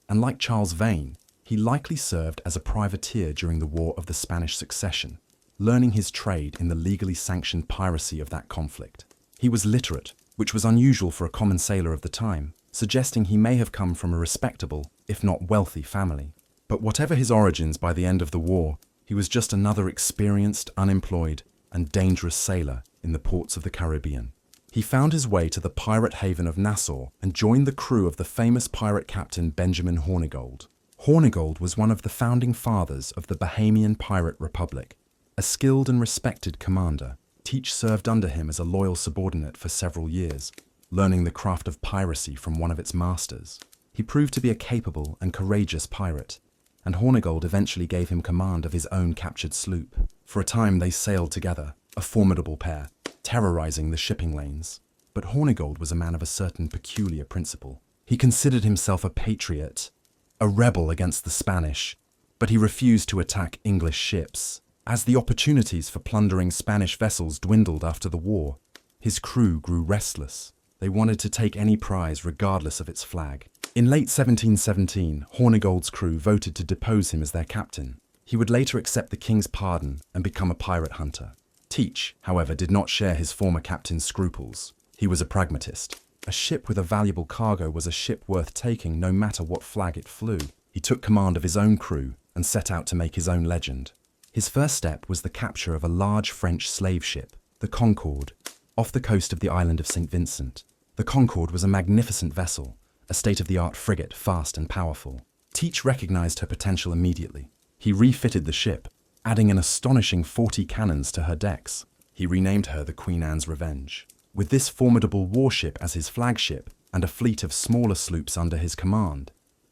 and like Charles Vane, he likely served as a privateer during the War of the Spanish Succession, learning his trade in the legally sanctioned piracy of that conflict. He was literate, which was unusual for a common sailor of the time, suggesting he may have come from a respectable, if not wealthy, family. But whatever his origins by the end of the war, he was just another experienced, unemployed, and dangerous sailor in the ports of the Caribbean. He found his way to the pirate haven of Nassau and joined the crew of the famous pirate captain Benjamin Hornigold. Hornigold was one of the founding fathers of the Bahamian Pirate Republic. A skilled and respected commander, Teach served under him as a loyal subordinate for several years, learning the craft of piracy from one of its masters. He proved to be a capable and courageous pirate, and Hornigold eventually gave him command of his own captured sloop. For a time they sailed together, a formidable pair, terrorizing the shipping lanes. But Hornigold was a man of a certain peculiar principle. He considered himself a patriot, a rebel against the Spanish, but he refused to attack English ships. As the opportunities for plundering Spanish vessels dwindled after the war, his crew grew restless. They wanted to take any prize regardless of its flag. In late 1717, Hornigold's crew voted to depose him as their captain. He would later accept the king's pardon and become a pirate hunter. Teach, however, did not share his former captain's scruples. He was a pragmatist. A ship with a valuable cargo was a ship worth taking no matter what flag it flew. He took command of his own crew and set out to make his own legend. His first step was the capture of a large French slave ship, the Concorde, off the coast of the island of St. Vincent. The Concorde was a magnificent vessel, a state-of-the-art frigate, fast and powerful. Teach recognized her potential immediately. He refitted the ship, adding an astonishing 40 cannons to her decks. He renamed her the Queen Anne's Revenge. With this formidable warship as his flagship and a fleet of smaller sloops under his command,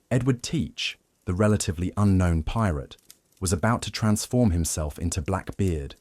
Edward Teach, the relatively unknown pirate, was about to transform himself into Blackbeard,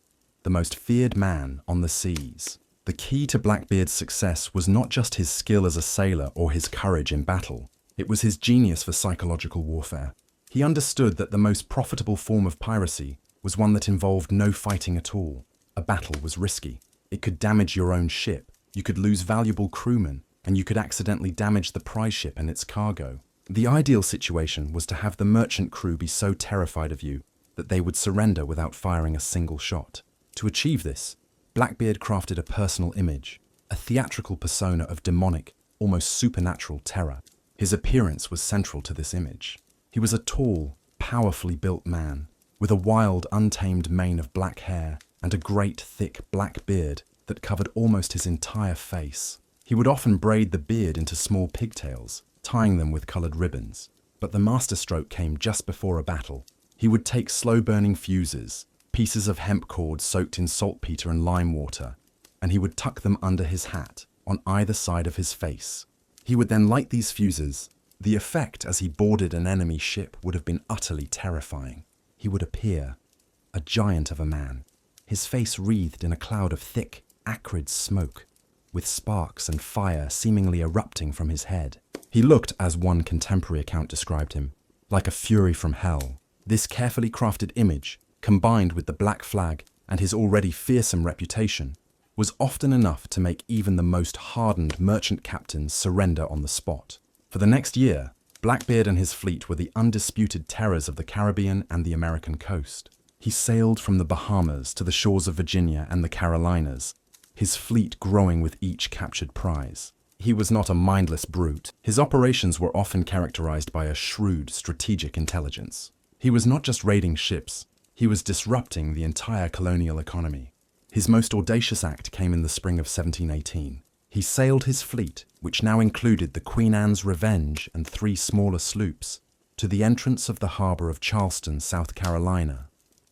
the most feared man on the seas. The key to Blackbeard's success was not just his skill as a sailor or his courage in battle. It was his genius for psychological warfare. He understood that the most profitable form of piracy was one that involved no fighting at all. A battle was risky. It could damage your own ship, you could lose valuable crewmen, and you could accidentally damage the prize ship and its cargo. The ideal situation was to have the merchant crew be so terrified of you that they would surrender without firing a single shot. To achieve this, Blackbeard crafted a personal image, a theatrical persona of demonic, almost supernatural terror. His appearance was central to this image. He was a tall, powerfully built man, with a wild, untamed mane of black hair and a great, thick black beard that covered almost his entire face. He would often braid the beard into small pigtails, tying them with coloured ribbons. But the masterstroke came just before a battle. He would take slow-burning fuses, pieces of hemp cord soaked in saltpeter and lime water, and he would tuck them under his hat, on either side of his face. He would then light these fuses. The effect as he boarded an enemy ship would have been utterly terrifying. He would appear, a giant of a man, his face wreathed in a cloud of thick, acrid smoke, with sparks and fire seemingly erupting from his head. He looked, as one contemporary account described him, like a fury from hell. This carefully crafted image, combined with the black flag and his already fearsome reputation, was often enough to make even the most hardened merchant captains surrender on the spot. For the next year, Blackbeard and his fleet were the undisputed terrors of the Caribbean and the American coast. He sailed from the Bahamas to the shores of Virginia and the Carolinas, his fleet growing with each captured prize. He was not a mindless brute. His operations were often characterized by a shrewd, strategic intelligence. He was not just raiding ships, he was disrupting the entire colonial economy. His most audacious act came in the spring of 1718. He sailed his fleet, which now included the Queen Anne's Revenge and 3 smaller sloops, to the entrance of the harbour of Charleston, South Carolina,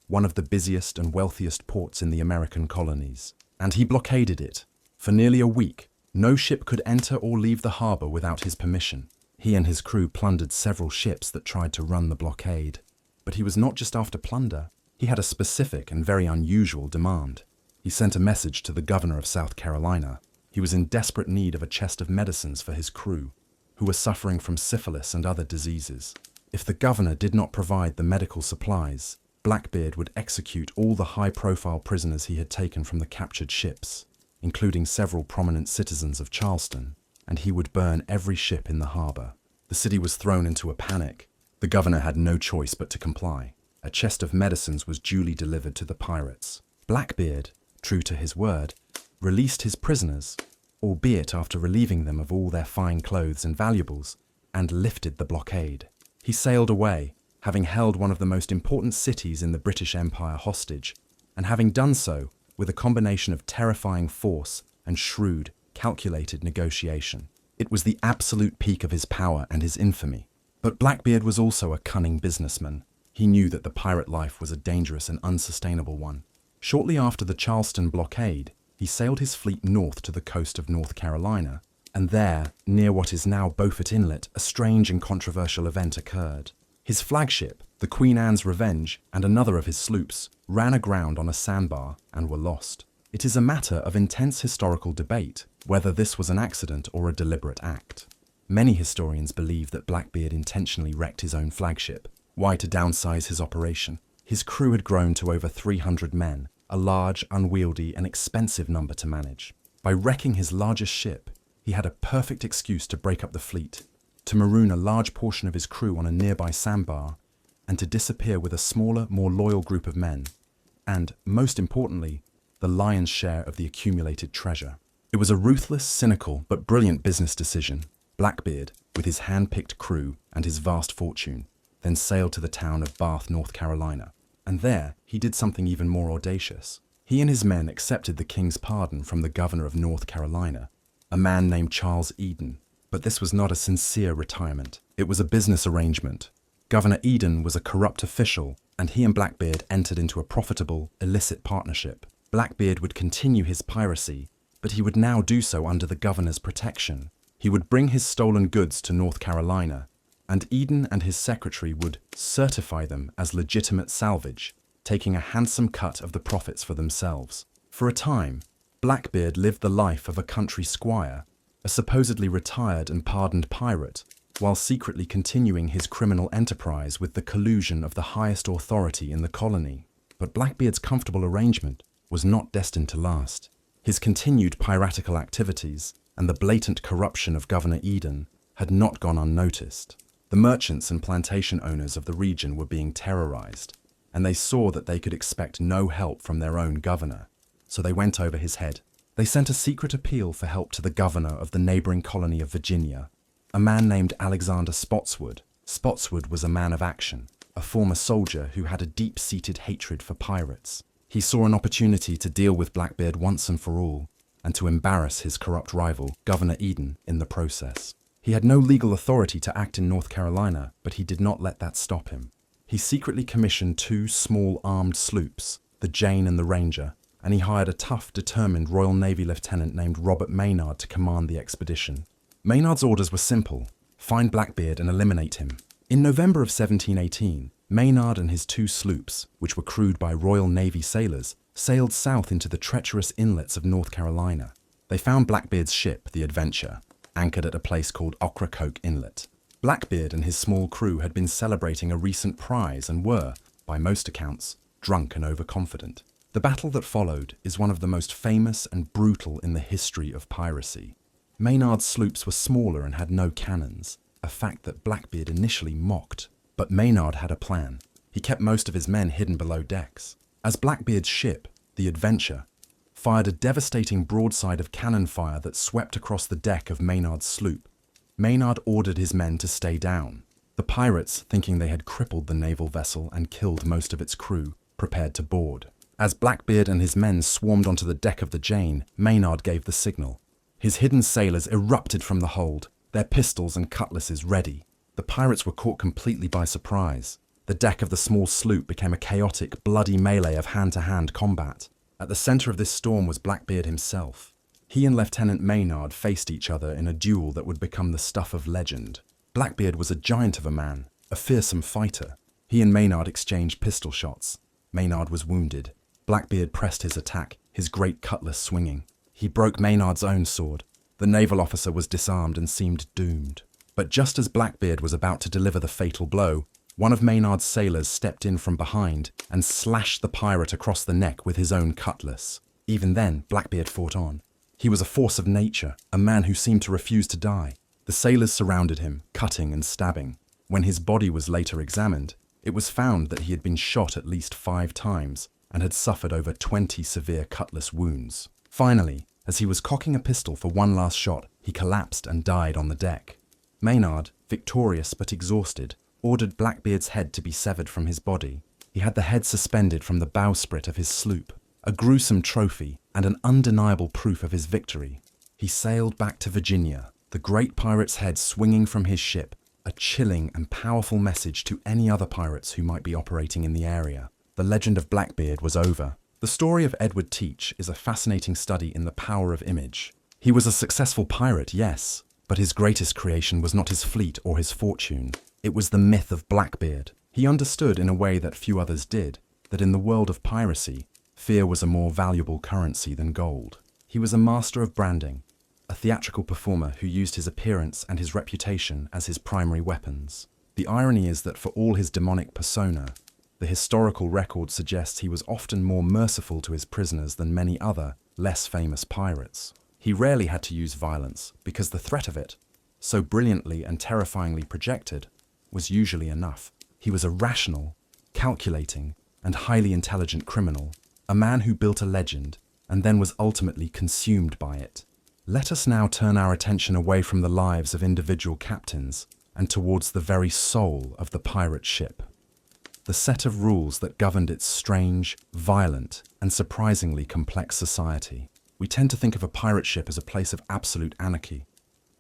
one of the busiest and wealthiest ports in the American colonies. And he blockaded it. For nearly a week, no ship could enter or leave the harbour without his permission. He and his crew plundered several ships that tried to run the blockade. But he was not just after plunder. He had a specific and very unusual demand. He sent a message to the governor of South Carolina. He was in desperate need of a chest of medicines for his crew, who were suffering from syphilis and other diseases. If the governor did not provide the medical supplies, Blackbeard would execute all the high-profile prisoners he had taken from the captured ships, including several prominent citizens of Charleston, and he would burn every ship in the harbour. The city was thrown into a panic. The governor had no choice but to comply. A chest of medicines was duly delivered to the pirates. Blackbeard, true to his word, released his prisoners, albeit after relieving them of all their fine clothes and valuables, and lifted the blockade. He sailed away, having held one of the most important cities in the British Empire hostage, and having done so with a combination of terrifying force and shrewd, calculated negotiation. It was the absolute peak of his power and his infamy. But Blackbeard was also a cunning businessman. He knew that the pirate life was a dangerous and unsustainable one. Shortly after the Charleston blockade, he sailed his fleet north to the coast of North Carolina, and there, near what is now Beaufort Inlet, a strange and controversial event occurred. His flagship, the Queen Anne's Revenge, and another of his sloops, ran aground on a sandbar and were lost. It is a matter of intense historical debate whether this was an accident or a deliberate act. Many historians believe that Blackbeard intentionally wrecked his own flagship. Why to downsize his operation? His crew had grown to over 300 men, a large, unwieldy, and expensive number to manage. By wrecking his largest ship, he had a perfect excuse to break up the fleet, to maroon a large portion of his crew on a nearby sandbar, and to disappear with a smaller, more loyal group of men, and, most importantly, the lion's share of the accumulated treasure. It was a ruthless, cynical, but brilliant business decision. Blackbeard, with his hand-picked crew and his vast fortune, then sailed to the town of Bath, North Carolina. And there, he did something even more audacious. He and his men accepted the king's pardon from the governor of North Carolina, a man named Charles Eden. But this was not a sincere retirement. It was a business arrangement. Governor Eden was a corrupt official, and he and Blackbeard entered into a profitable, illicit partnership. Blackbeard would continue his piracy, but he would now do so under the governor's protection. He would bring his stolen goods to North Carolina, and Eden and his secretary would certify them as legitimate salvage, taking a handsome cut of the profits for themselves. For a time, Blackbeard lived the life of a country squire, a supposedly retired and pardoned pirate, while secretly continuing his criminal enterprise with the collusion of the highest authority in the colony. But Blackbeard's comfortable arrangement was not destined to last. His continued piratical activities and the blatant corruption of Governor Eden had not gone unnoticed. The merchants and plantation owners of the region were being terrorized, and they saw that they could expect no help from their own governor, so they went over his head. They sent a secret appeal for help to the governor of the neighboring colony of Virginia, a man named Alexander Spotswood. Spotswood was a man of action, a former soldier who had a deep-seated hatred for pirates. He saw an opportunity to deal with Blackbeard once and for all, and to embarrass his corrupt rival, Governor Eden, in the process. He had no legal authority to act in North Carolina, but he did not let that stop him. He secretly commissioned 2 small armed sloops, the Jane and the Ranger, and he hired a tough, determined Royal Navy lieutenant named Robert Maynard to command the expedition. Maynard's orders were simple: find Blackbeard and eliminate him. In November of 1718, Maynard and his 2 sloops, which were crewed by Royal Navy sailors, sailed south into the treacherous inlets of North Carolina. They found Blackbeard's ship, the Adventure, anchored at a place called Ocracoke Inlet. Blackbeard and his small crew had been celebrating a recent prize and were, by most accounts, drunk and overconfident. The battle that followed is one of the most famous and brutal in the history of piracy. Maynard's sloops were smaller and had no cannons, a fact that Blackbeard initially mocked. But Maynard had a plan. He kept most of his men hidden below decks. As Blackbeard's ship, the Adventure, fired a devastating broadside of cannon fire that swept across the deck of Maynard's sloop, Maynard ordered his men to stay down. The pirates, thinking they had crippled the naval vessel and killed most of its crew, prepared to board. As Blackbeard and his men swarmed onto the deck of the Jane, Maynard gave the signal. His hidden sailors erupted from the hold, their pistols and cutlasses ready. The pirates were caught completely by surprise. The deck of the small sloop became a chaotic, bloody melee of hand-to-hand combat. At the center of this storm was Blackbeard himself. He and Lieutenant Maynard faced each other in a duel that would become the stuff of legend. Blackbeard was a giant of a man, a fearsome fighter. He and Maynard exchanged pistol shots. Maynard was wounded. Blackbeard pressed his attack, his great cutlass swinging. He broke Maynard's own sword. The naval officer was disarmed and seemed doomed. But just as Blackbeard was about to deliver the fatal blow, one of Maynard's sailors stepped in from behind and slashed the pirate across the neck with his own cutlass. Even then, Blackbeard fought on. He was a force of nature, a man who seemed to refuse to die. The sailors surrounded him, cutting and stabbing. When his body was later examined, it was found that he had been shot at least 5 times and had suffered over 20 severe cutlass wounds. Finally, as he was cocking a pistol for one last shot, he collapsed and died on the deck. Maynard, victorious but exhausted, ordered Blackbeard's head to be severed from his body. He had the head suspended from the bowsprit of his sloop, a gruesome trophy and an undeniable proof of his victory. He sailed back to Virginia, the great pirate's head swinging from his ship, a chilling and powerful message to any other pirates who might be operating in the area. The legend of Blackbeard was over. The story of Edward Teach is a fascinating study in the power of image. He was a successful pirate, yes, but his greatest creation was not his fleet or his fortune. It was the myth of Blackbeard. He understood in a way that few others did, that in the world of piracy, fear was a more valuable currency than gold. He was a master of branding, a theatrical performer who used his appearance and his reputation as his primary weapons. The irony is that for all his demonic persona, the historical record suggests he was often more merciful to his prisoners than many other, less famous pirates. He rarely had to use violence because the threat of it, so brilliantly and terrifyingly projected, was usually enough. He was a rational, calculating, and highly intelligent criminal, a man who built a legend and then was ultimately consumed by it. Let us now turn our attention away from the lives of individual captains and towards the very soul of the pirate ship. the set of rules that governed its strange, violent, and surprisingly complex society. We tend to think of a pirate ship as a place of absolute anarchy,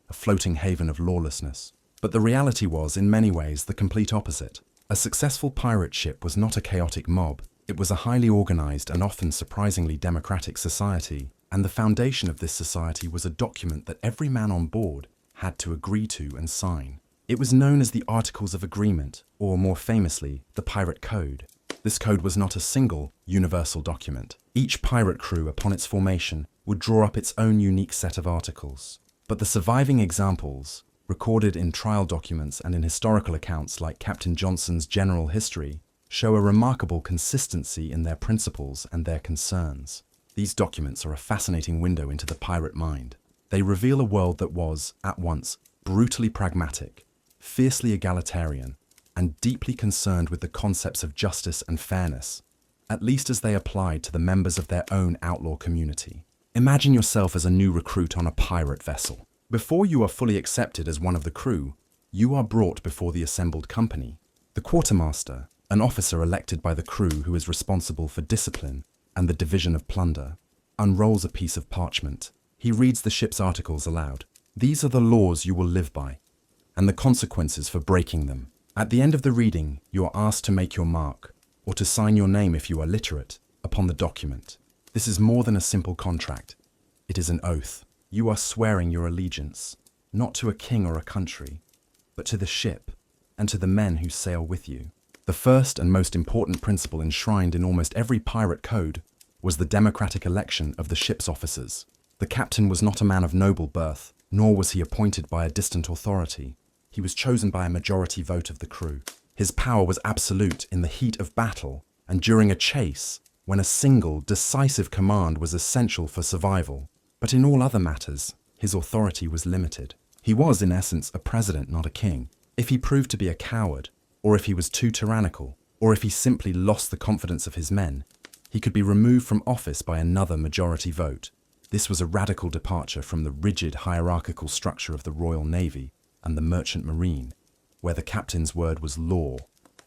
a floating haven of lawlessness. But the reality was, in many ways, the complete opposite. A successful pirate ship was not a chaotic mob. It was a highly organized and often surprisingly democratic society, and the foundation of this society was a document that every man on board had to agree to and sign. It was known as the Articles of Agreement, or more famously, the Pirate Code. This code was not a single, universal document. Each pirate crew, upon its formation, would draw up its own unique set of articles. But the surviving examples, recorded in trial documents and in historical accounts like Captain Johnson's General History, show a remarkable consistency in their principles and their concerns. These documents are a fascinating window into the pirate mind. They reveal a world that was, at once, brutally pragmatic, fiercely egalitarian, and deeply concerned with the concepts of justice and fairness, at least as they applied to the members of their own outlaw community. Imagine yourself as a new recruit on a pirate vessel. Before you are fully accepted as one of the crew, you are brought before the assembled company. The quartermaster, an officer elected by the crew who is responsible for discipline and the division of plunder, unrolls a piece of parchment. He reads the ship's articles aloud. These are the laws you will live by, and the consequences for breaking them. At the end of the reading, you are asked to make your mark, or to sign your name if you are literate, upon the document. This is more than a simple contract. It is an oath. You are swearing your allegiance, not to a king or a country, but to the ship and to the men who sail with you. The first and most important principle enshrined in almost every pirate code was the democratic election of the ship's officers. The captain was not a man of noble birth, nor was he appointed by a distant authority. He was chosen by a majority vote of the crew. His power was absolute in the heat of battle and during a chase, when a single, decisive command was essential for survival. But in all other matters, his authority was limited. He was, in essence, a president, not a king. If he proved to be a coward, or if he was too tyrannical, or if he simply lost the confidence of his men, he could be removed from office by another majority vote. This was a radical departure from the rigid hierarchical structure of the Royal Navy and the Merchant Marine, where the captain's word was law,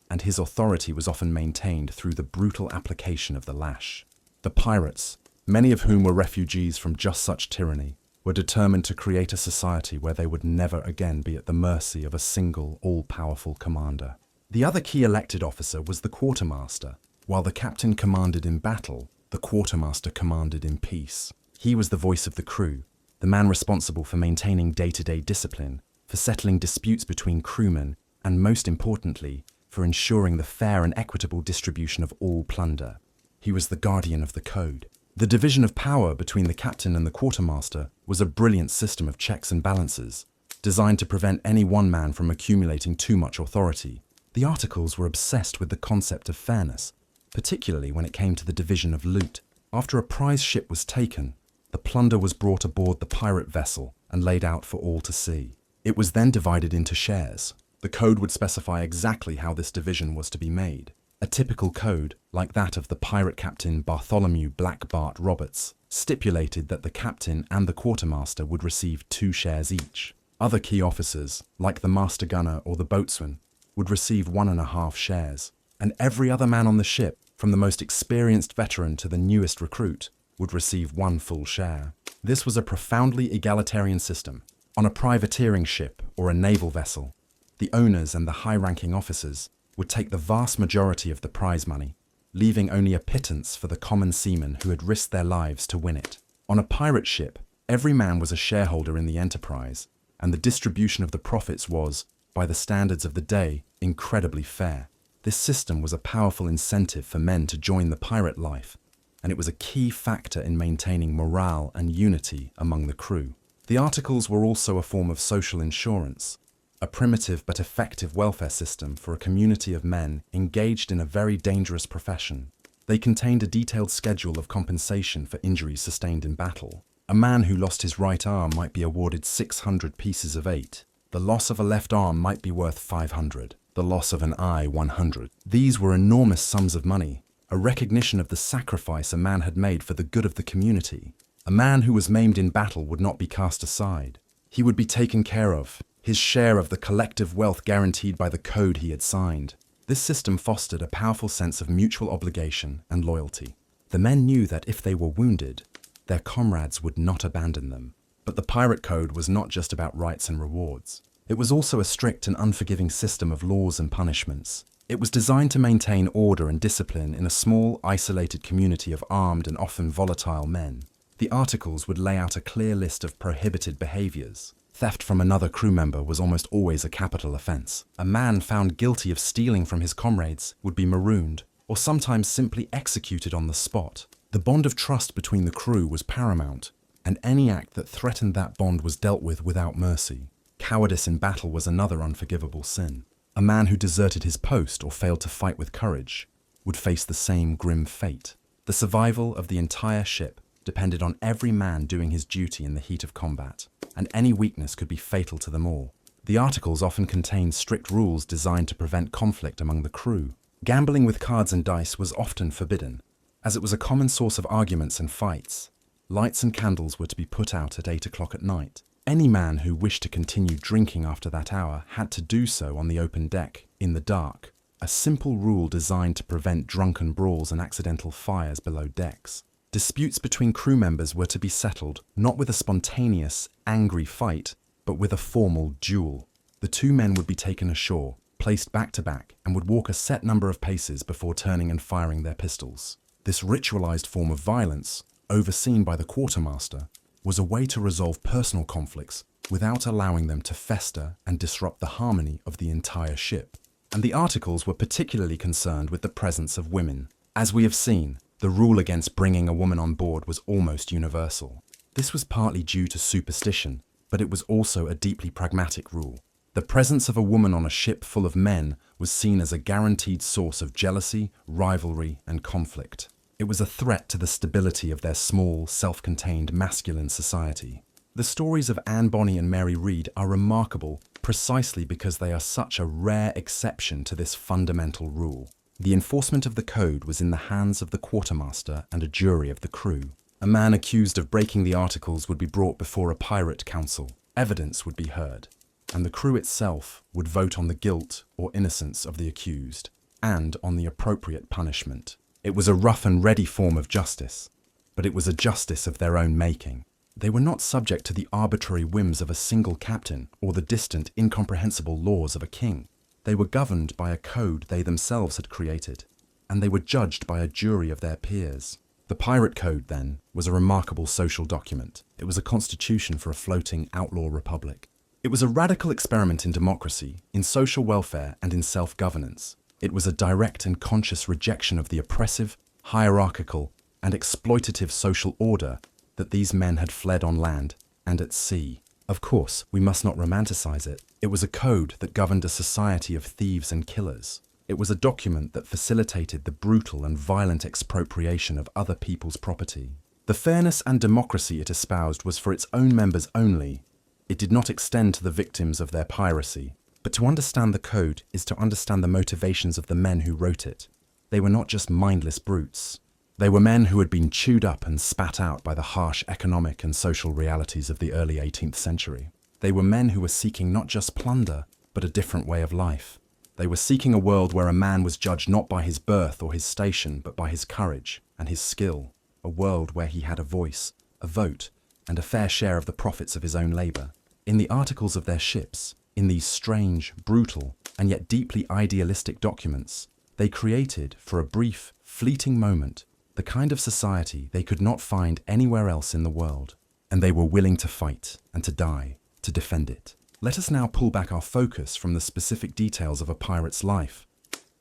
and his authority was often maintained through the brutal application of the lash. The pirates, many of whom were refugees from just such tyranny, were determined to create a society where they would never again be at the mercy of a single, all-powerful commander. The other key elected officer was the quartermaster. While the captain commanded in battle, the quartermaster commanded in peace. He was the voice of the crew, the man responsible for maintaining day-to-day discipline, for settling disputes between crewmen, and most importantly, for ensuring the fair and equitable distribution of all plunder. He was the guardian of the code. The division of power between the captain and the quartermaster was a brilliant system of checks and balances, designed to prevent any one man from accumulating too much authority. The articles were obsessed with the concept of fairness, particularly when it came to the division of loot. After a prize ship was taken, the plunder was brought aboard the pirate vessel and laid out for all to see. It was then divided into shares. The code would specify exactly how this division was to be made. A typical code, like that of the pirate captain Bartholomew Black Bart Roberts, stipulated that the captain and the quartermaster would receive 2 shares each. Other key officers, like the master gunner or the boatswain, would receive 1.5 shares, and every other man on the ship, from the most experienced veteran to the newest recruit, would receive 1 full share. This was a profoundly egalitarian system. On a privateering ship or a naval vessel, the owners and the high-ranking officers would take the vast majority of the prize money, leaving only a pittance for the common seamen who had risked their lives to win it. On a pirate ship, every man was a shareholder in the enterprise, and the distribution of the profits was, by the standards of the day, incredibly fair. This system was a powerful incentive for men to join the pirate life, and it was a key factor in maintaining morale and unity among the crew. The articles were also a form of social insurance, a primitive but effective welfare system for a community of men engaged in a very dangerous profession. They contained a detailed schedule of compensation for injuries sustained in battle. A man who lost his right arm might be awarded 600 pieces of 8. The loss of a left arm might be worth 500. The loss of an eye, 100. These were enormous sums of money, a recognition of the sacrifice a man had made for the good of the community. A man who was maimed in battle would not be cast aside. He would be taken care of, his share of the collective wealth guaranteed by the code he had signed. This system fostered a powerful sense of mutual obligation and loyalty. The men knew that if they were wounded, their comrades would not abandon them. But the pirate code was not just about rights and rewards. It was also a strict and unforgiving system of laws and punishments. It was designed to maintain order and discipline in a small, isolated community of armed and often volatile men. The articles would lay out a clear list of prohibited behaviors. Theft from another crew member was almost always a capital offense. A man found guilty of stealing from his comrades would be marooned, or sometimes simply executed on the spot. The bond of trust between the crew was paramount, and any act that threatened that bond was dealt with without mercy. Cowardice in battle was another unforgivable sin. A man who deserted his post or failed to fight with courage would face the same grim fate. The survival of the entire ship depended on every man doing his duty in the heat of combat, and any weakness could be fatal to them all. The articles often contained strict rules designed to prevent conflict among the crew. Gambling with cards and dice was often forbidden, as it was a common source of arguments and fights. Lights and candles were to be put out at 8 o'clock at night. Any man who wished to continue drinking after that hour had to do so on the open deck, in the dark, a simple rule designed to prevent drunken brawls and accidental fires below decks. Disputes between crew members were to be settled not with a spontaneous, angry fight, but with a formal duel. The two men would be taken ashore, placed back to back, and would walk a set number of paces before turning and firing their pistols. This ritualized form of violence, overseen by the quartermaster, was a way to resolve personal conflicts without allowing them to fester and disrupt the harmony of the entire ship. And the articles were particularly concerned with the presence of women. As we have seen, the rule against bringing a woman on board was almost universal. This was partly due to superstition, but it was also a deeply pragmatic rule. The presence of a woman on a ship full of men was seen as a guaranteed source of jealousy, rivalry, and conflict. It was a threat to the stability of their small, self-contained masculine society. The stories of Anne Bonny and Mary Read are remarkable precisely because they are such a rare exception to this fundamental rule. The enforcement of the code was in the hands of the quartermaster and a jury of the crew. A man accused of breaking the articles would be brought before a pirate council. Evidence would be heard, and the crew itself would vote on the guilt or innocence of the accused, and on the appropriate punishment. It was a rough and ready form of justice, but it was a justice of their own making. They were not subject to the arbitrary whims of a single captain or the distant, incomprehensible laws of a king. They were governed by a code they themselves had created, and they were judged by a jury of their peers. The Pirate Code, then, was a remarkable social document. It was a constitution for a floating outlaw republic. It was a radical experiment in democracy, in social welfare, and in self-governance. It was a direct and conscious rejection of the oppressive, hierarchical, and exploitative social order that these men had fled on land and at sea. Of course, we must not romanticize it. It was a code that governed a society of thieves and killers. It was a document that facilitated the brutal and violent expropriation of other people's property. The fairness and democracy it espoused was for its own members only. It did not extend to the victims of their piracy. But to understand the code is to understand the motivations of the men who wrote it. They were not just mindless brutes. They were men who had been chewed up and spat out by the harsh economic and social realities of the early 18th century. They were men who were seeking not just plunder, but a different way of life. They were seeking a world where a man was judged not by his birth or his station, but by his courage and his skill. A world where he had a voice, a vote, and a fair share of the profits of his own labor. In the articles of their ships, in these strange, brutal, and yet deeply idealistic documents, they created, for a brief, fleeting moment, the kind of society they could not find anywhere else in the world, and they were willing to fight and to die to defend it. Let us now pull back our focus from the specific details of a pirate's life,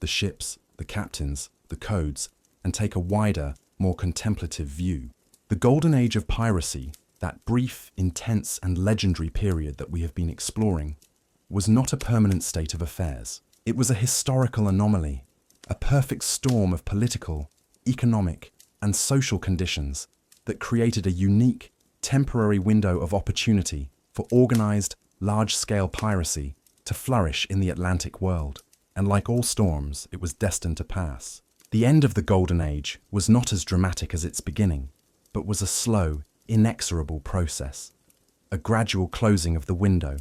the ships, the captains, the codes, and take a wider, more contemplative view. The golden age of piracy, that brief, intense, and legendary period that we have been exploring, was not a permanent state of affairs. It was a historical anomaly, a perfect storm of political, economic, and social conditions that created a unique, temporary window of opportunity for organized, large-scale piracy to flourish in the Atlantic world. And like all storms, it was destined to pass. The end of the Golden Age was not as dramatic as its beginning, but was a slow, inexorable process, a gradual closing of the window,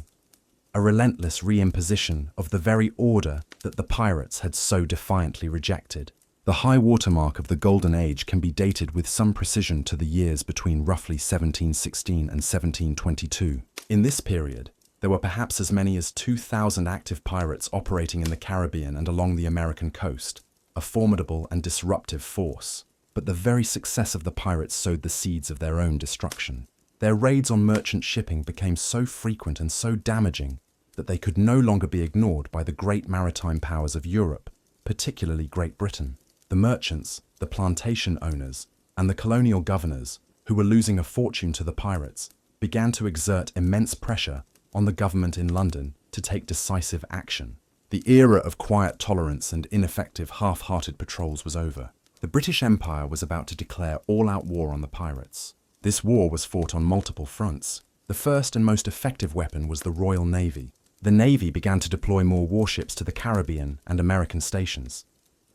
a relentless reimposition of the very order that the pirates had so defiantly rejected. The high watermark of the Golden Age can be dated with some precision to the years between roughly 1716 and 1722. In this period, there were perhaps as many as 2,000 active pirates operating in the Caribbean and along the American coast, a formidable and disruptive force. But the very success of the pirates sowed the seeds of their own destruction. Their raids on merchant shipping became so frequent and so damaging that they could no longer be ignored by the great maritime powers of Europe, particularly Great Britain. The merchants, the plantation owners, and the colonial governors, who were losing a fortune to the pirates, began to exert immense pressure on the government in London to take decisive action. The era of quiet tolerance and ineffective half-hearted patrols was over. The British Empire was about to declare all-out war on the pirates. This war was fought on multiple fronts. The first and most effective weapon was the Royal Navy. The Navy began to deploy more warships to the Caribbean and American stations,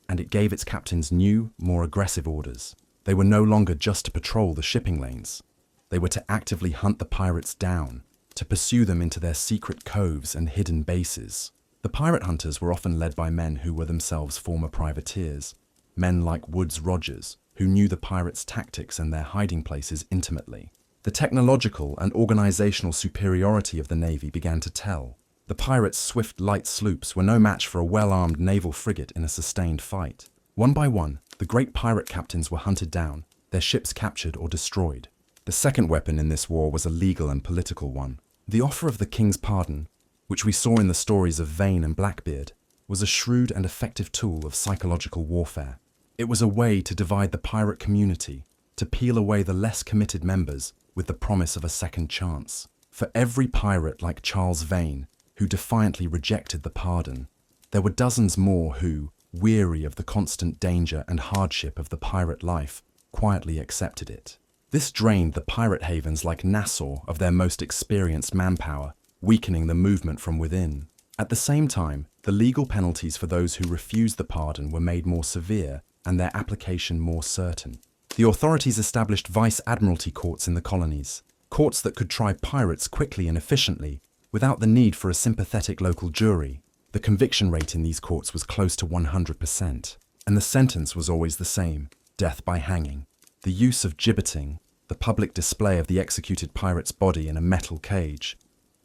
and it gave its captains new, more aggressive orders. They were no longer just to patrol the shipping lanes. They were to actively hunt the pirates down, to pursue them into their secret coves and hidden bases. The pirate hunters were often led by men who were themselves former privateers, men like Woodes Rogers, who knew the pirates' tactics and their hiding places intimately. The technological and organizational superiority of the Navy began to tell. The pirates' swift light sloops were no match for a well-armed naval frigate in a sustained fight. One by one, the great pirate captains were hunted down, their ships captured or destroyed. The second weapon in this war was a legal and political one. The offer of the king's pardon, which we saw in the stories of Vane and Blackbeard, was a shrewd and effective tool of psychological warfare. It was a way to divide the pirate community, to peel away the less committed members with the promise of a second chance. For every pirate like Charles Vane, who defiantly rejected the pardon, there were dozens more who, weary of the constant danger and hardship of the pirate life, quietly accepted it. This drained the pirate havens like Nassau of their most experienced manpower, weakening the movement from within. At the same time, the legal penalties for those who refused the pardon were made more severe and their application more certain. The authorities established vice-admiralty courts in the colonies, courts that could try pirates quickly and efficiently, without the need for a sympathetic local jury. The conviction rate in these courts was close to 100%, and the sentence was always the same: death by hanging. The use of gibbeting, the public display of the executed pirate's body in a metal cage,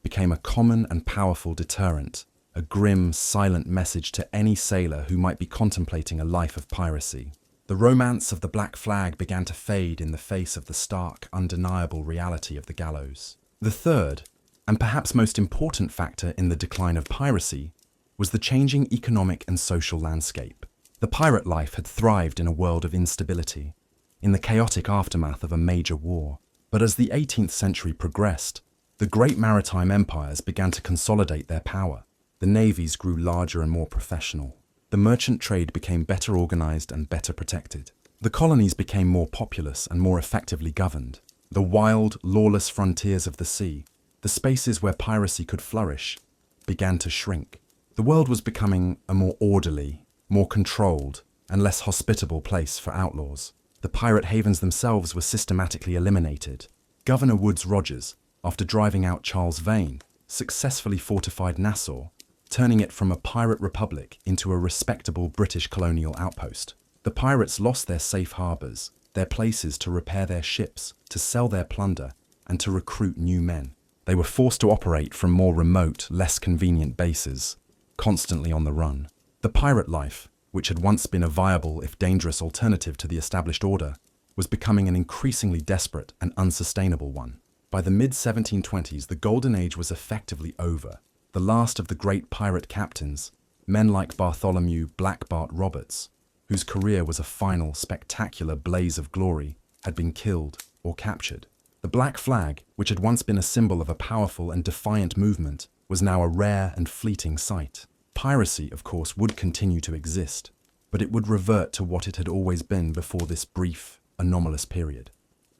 became a common and powerful deterrent, a grim, silent message to any sailor who might be contemplating a life of piracy. The romance of the black flag began to fade in the face of the stark, undeniable reality of the gallows. The third, and perhaps most important factor in the decline of piracy, was the changing economic and social landscape. The pirate life had thrived in a world of instability, in the chaotic aftermath of a major war. But as the 18th century progressed, the great maritime empires began to consolidate their power. The navies grew larger and more professional. The merchant trade became better organized and better protected. The colonies became more populous and more effectively governed. The wild, lawless frontiers of the sea, the spaces where piracy could flourish, began to shrink. The world was becoming a more orderly, more controlled, and less hospitable place for outlaws. The pirate havens themselves were systematically eliminated. Governor Woodes Rogers, after driving out Charles Vane, successfully fortified Nassau, turning it from a pirate republic into a respectable British colonial outpost. The pirates lost their safe harbours, their places to repair their ships, to sell their plunder, and to recruit new men. They were forced to operate from more remote, less convenient bases, constantly on the run. The pirate life, which had once been a viable if dangerous alternative to the established order, was becoming an increasingly desperate and unsustainable one. By the mid-1720s, the Golden Age was effectively over. The last of the great pirate captains, men like Bartholomew "Black Bart" Roberts, whose career was a final, spectacular blaze of glory, had been killed or captured. The black flag, which had once been a symbol of a powerful and defiant movement, was now a rare and fleeting sight. Piracy, of course, would continue to exist, but it would revert to what it had always been before this brief, anomalous period.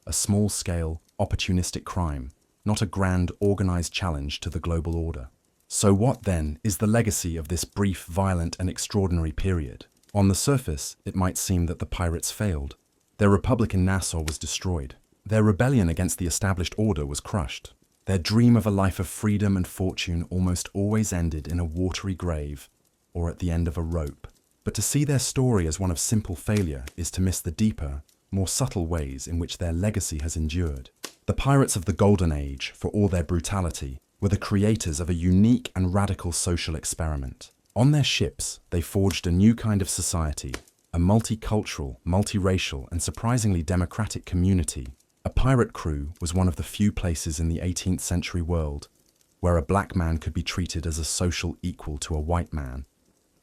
A small-scale, opportunistic crime, not a grand, organized challenge to the global order. So what, then, is the legacy of this brief, violent, and extraordinary period? On the surface, it might seem that the pirates failed. Their republic in Nassau was destroyed. Their rebellion against the established order was crushed. Their dream of a life of freedom and fortune almost always ended in a watery grave or at the end of a rope. But to see their story as one of simple failure is to miss the deeper, more subtle ways in which their legacy has endured. The pirates of the Golden Age, for all their brutality, were the creators of a unique and radical social experiment. On their ships, they forged a new kind of society, a multicultural, multiracial, and surprisingly democratic community. A pirate crew was one of the few places in the 18th century world where a black man could be treated as a social equal to a white man,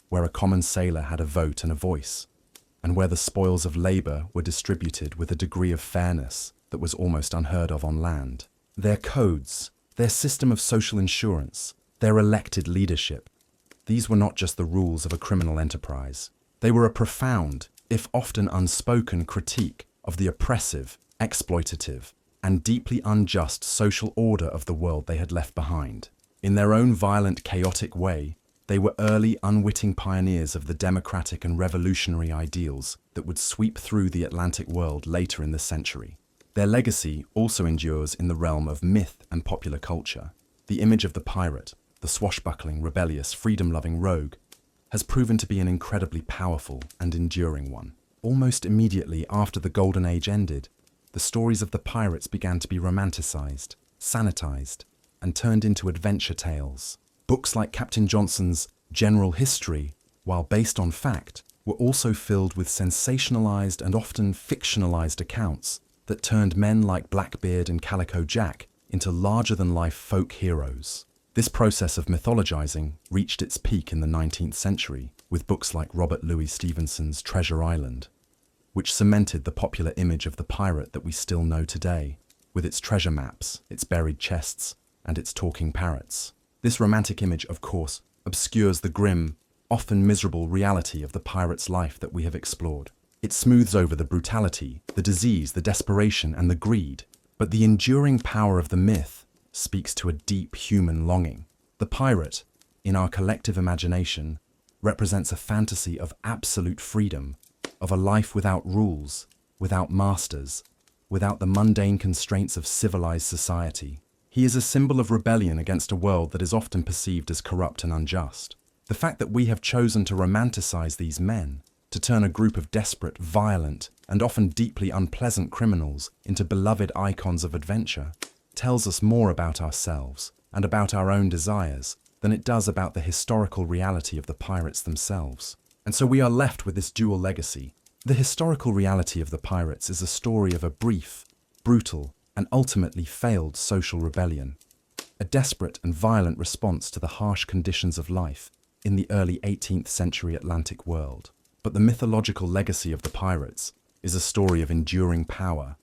where a common sailor had a vote and a voice, and where the spoils of labor were distributed with a degree of fairness that was almost unheard of on land. Their codes, their system of social insurance, their elected leadership, these were not just the rules of a criminal enterprise. They were a profound, if often unspoken, critique of the oppressive, exploitative, and deeply unjust social order of the world they had left behind. In their own violent, chaotic way, they were early, unwitting pioneers of the democratic and revolutionary ideals that would sweep through the Atlantic world later in the century. Their legacy also endures in the realm of myth and popular culture. The image of the pirate, the swashbuckling, rebellious, freedom-loving rogue, has proven to be an incredibly powerful and enduring one. Almost immediately after the Golden Age ended, the stories of the pirates began to be romanticized, sanitized, and turned into adventure tales. Books like Captain Johnson's General History, while based on fact, were also filled with sensationalized and often fictionalized accounts that turned men like Blackbeard and Calico Jack into larger-than-life folk heroes. This process of mythologizing reached its peak in the 19th century with books like Robert Louis Stevenson's Treasure Island, which cemented the popular image of the pirate that we still know today, with its treasure maps, its buried chests, and its talking parrots. This romantic image, of course, obscures the grim, often miserable reality of the pirate's life that we have explored. It smooths over the brutality, the disease, the desperation, and the greed, but the enduring power of the myth speaks to a deep human longing. The pirate, in our collective imagination, represents a fantasy of absolute freedom, of a life without rules, without masters, without the mundane constraints of civilized society. He is a symbol of rebellion against a world that is often perceived as corrupt and unjust. The fact that we have chosen to romanticize these men, to turn a group of desperate, violent, and often deeply unpleasant criminals into beloved icons of adventure, tells us more about ourselves and about our own desires than it does about the historical reality of the pirates themselves. And so we are left with this dual legacy. The historical reality of the pirates is a story of a brief, brutal, and ultimately failed social rebellion, a desperate and violent response to the harsh conditions of life in the early 18th century Atlantic world. But the mythological legacy of the pirates is a story of enduring power,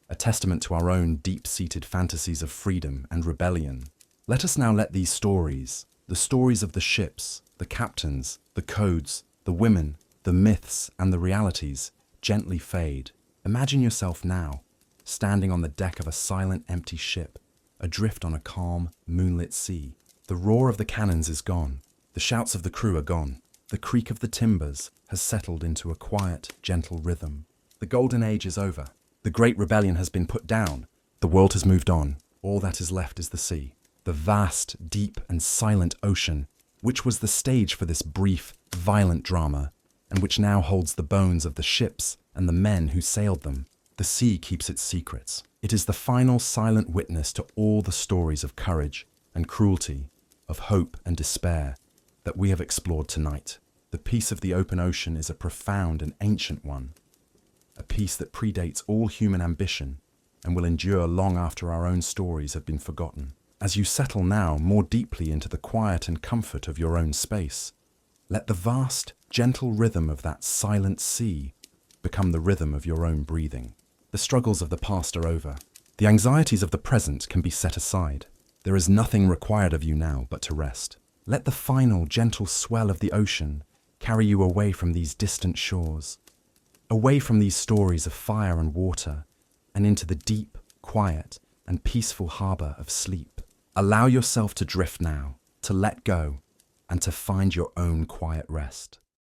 a testament to our own deep-seated fantasies of freedom and rebellion. Let us now let these stories, the stories of the ships, the captains, the codes, the women, the myths, and the realities, gently fade. Imagine yourself now, standing on the deck of a silent, empty ship, adrift on a calm, moonlit sea. The roar of the cannons is gone. The shouts of the crew are gone. The creak of the timbers has settled into a quiet, gentle rhythm. The Golden Age is over. The Great Rebellion has been put down. The world has moved on. All that is left is the sea. The vast, deep, and silent ocean, which was the stage for this brief, violent drama, and which now holds the bones of the ships and the men who sailed them. The sea keeps its secrets. It is the final silent witness to all the stories of courage and cruelty, of hope and despair that we have explored tonight. The peace of the open ocean is a profound and ancient one, a peace that predates all human ambition and will endure long after our own stories have been forgotten. As you settle now more deeply into the quiet and comfort of your own space, let the vast, gentle rhythm of that silent sea become the rhythm of your own breathing. The struggles of the past are over. The anxieties of the present can be set aside. There is nothing required of you now but to rest. Let the final, gentle swell of the ocean carry you away from these distant shores, away from these stories of fire and water, and into the deep, quiet, and peaceful harbor of sleep. Allow yourself to drift now, to let go, and to find your own quiet rest.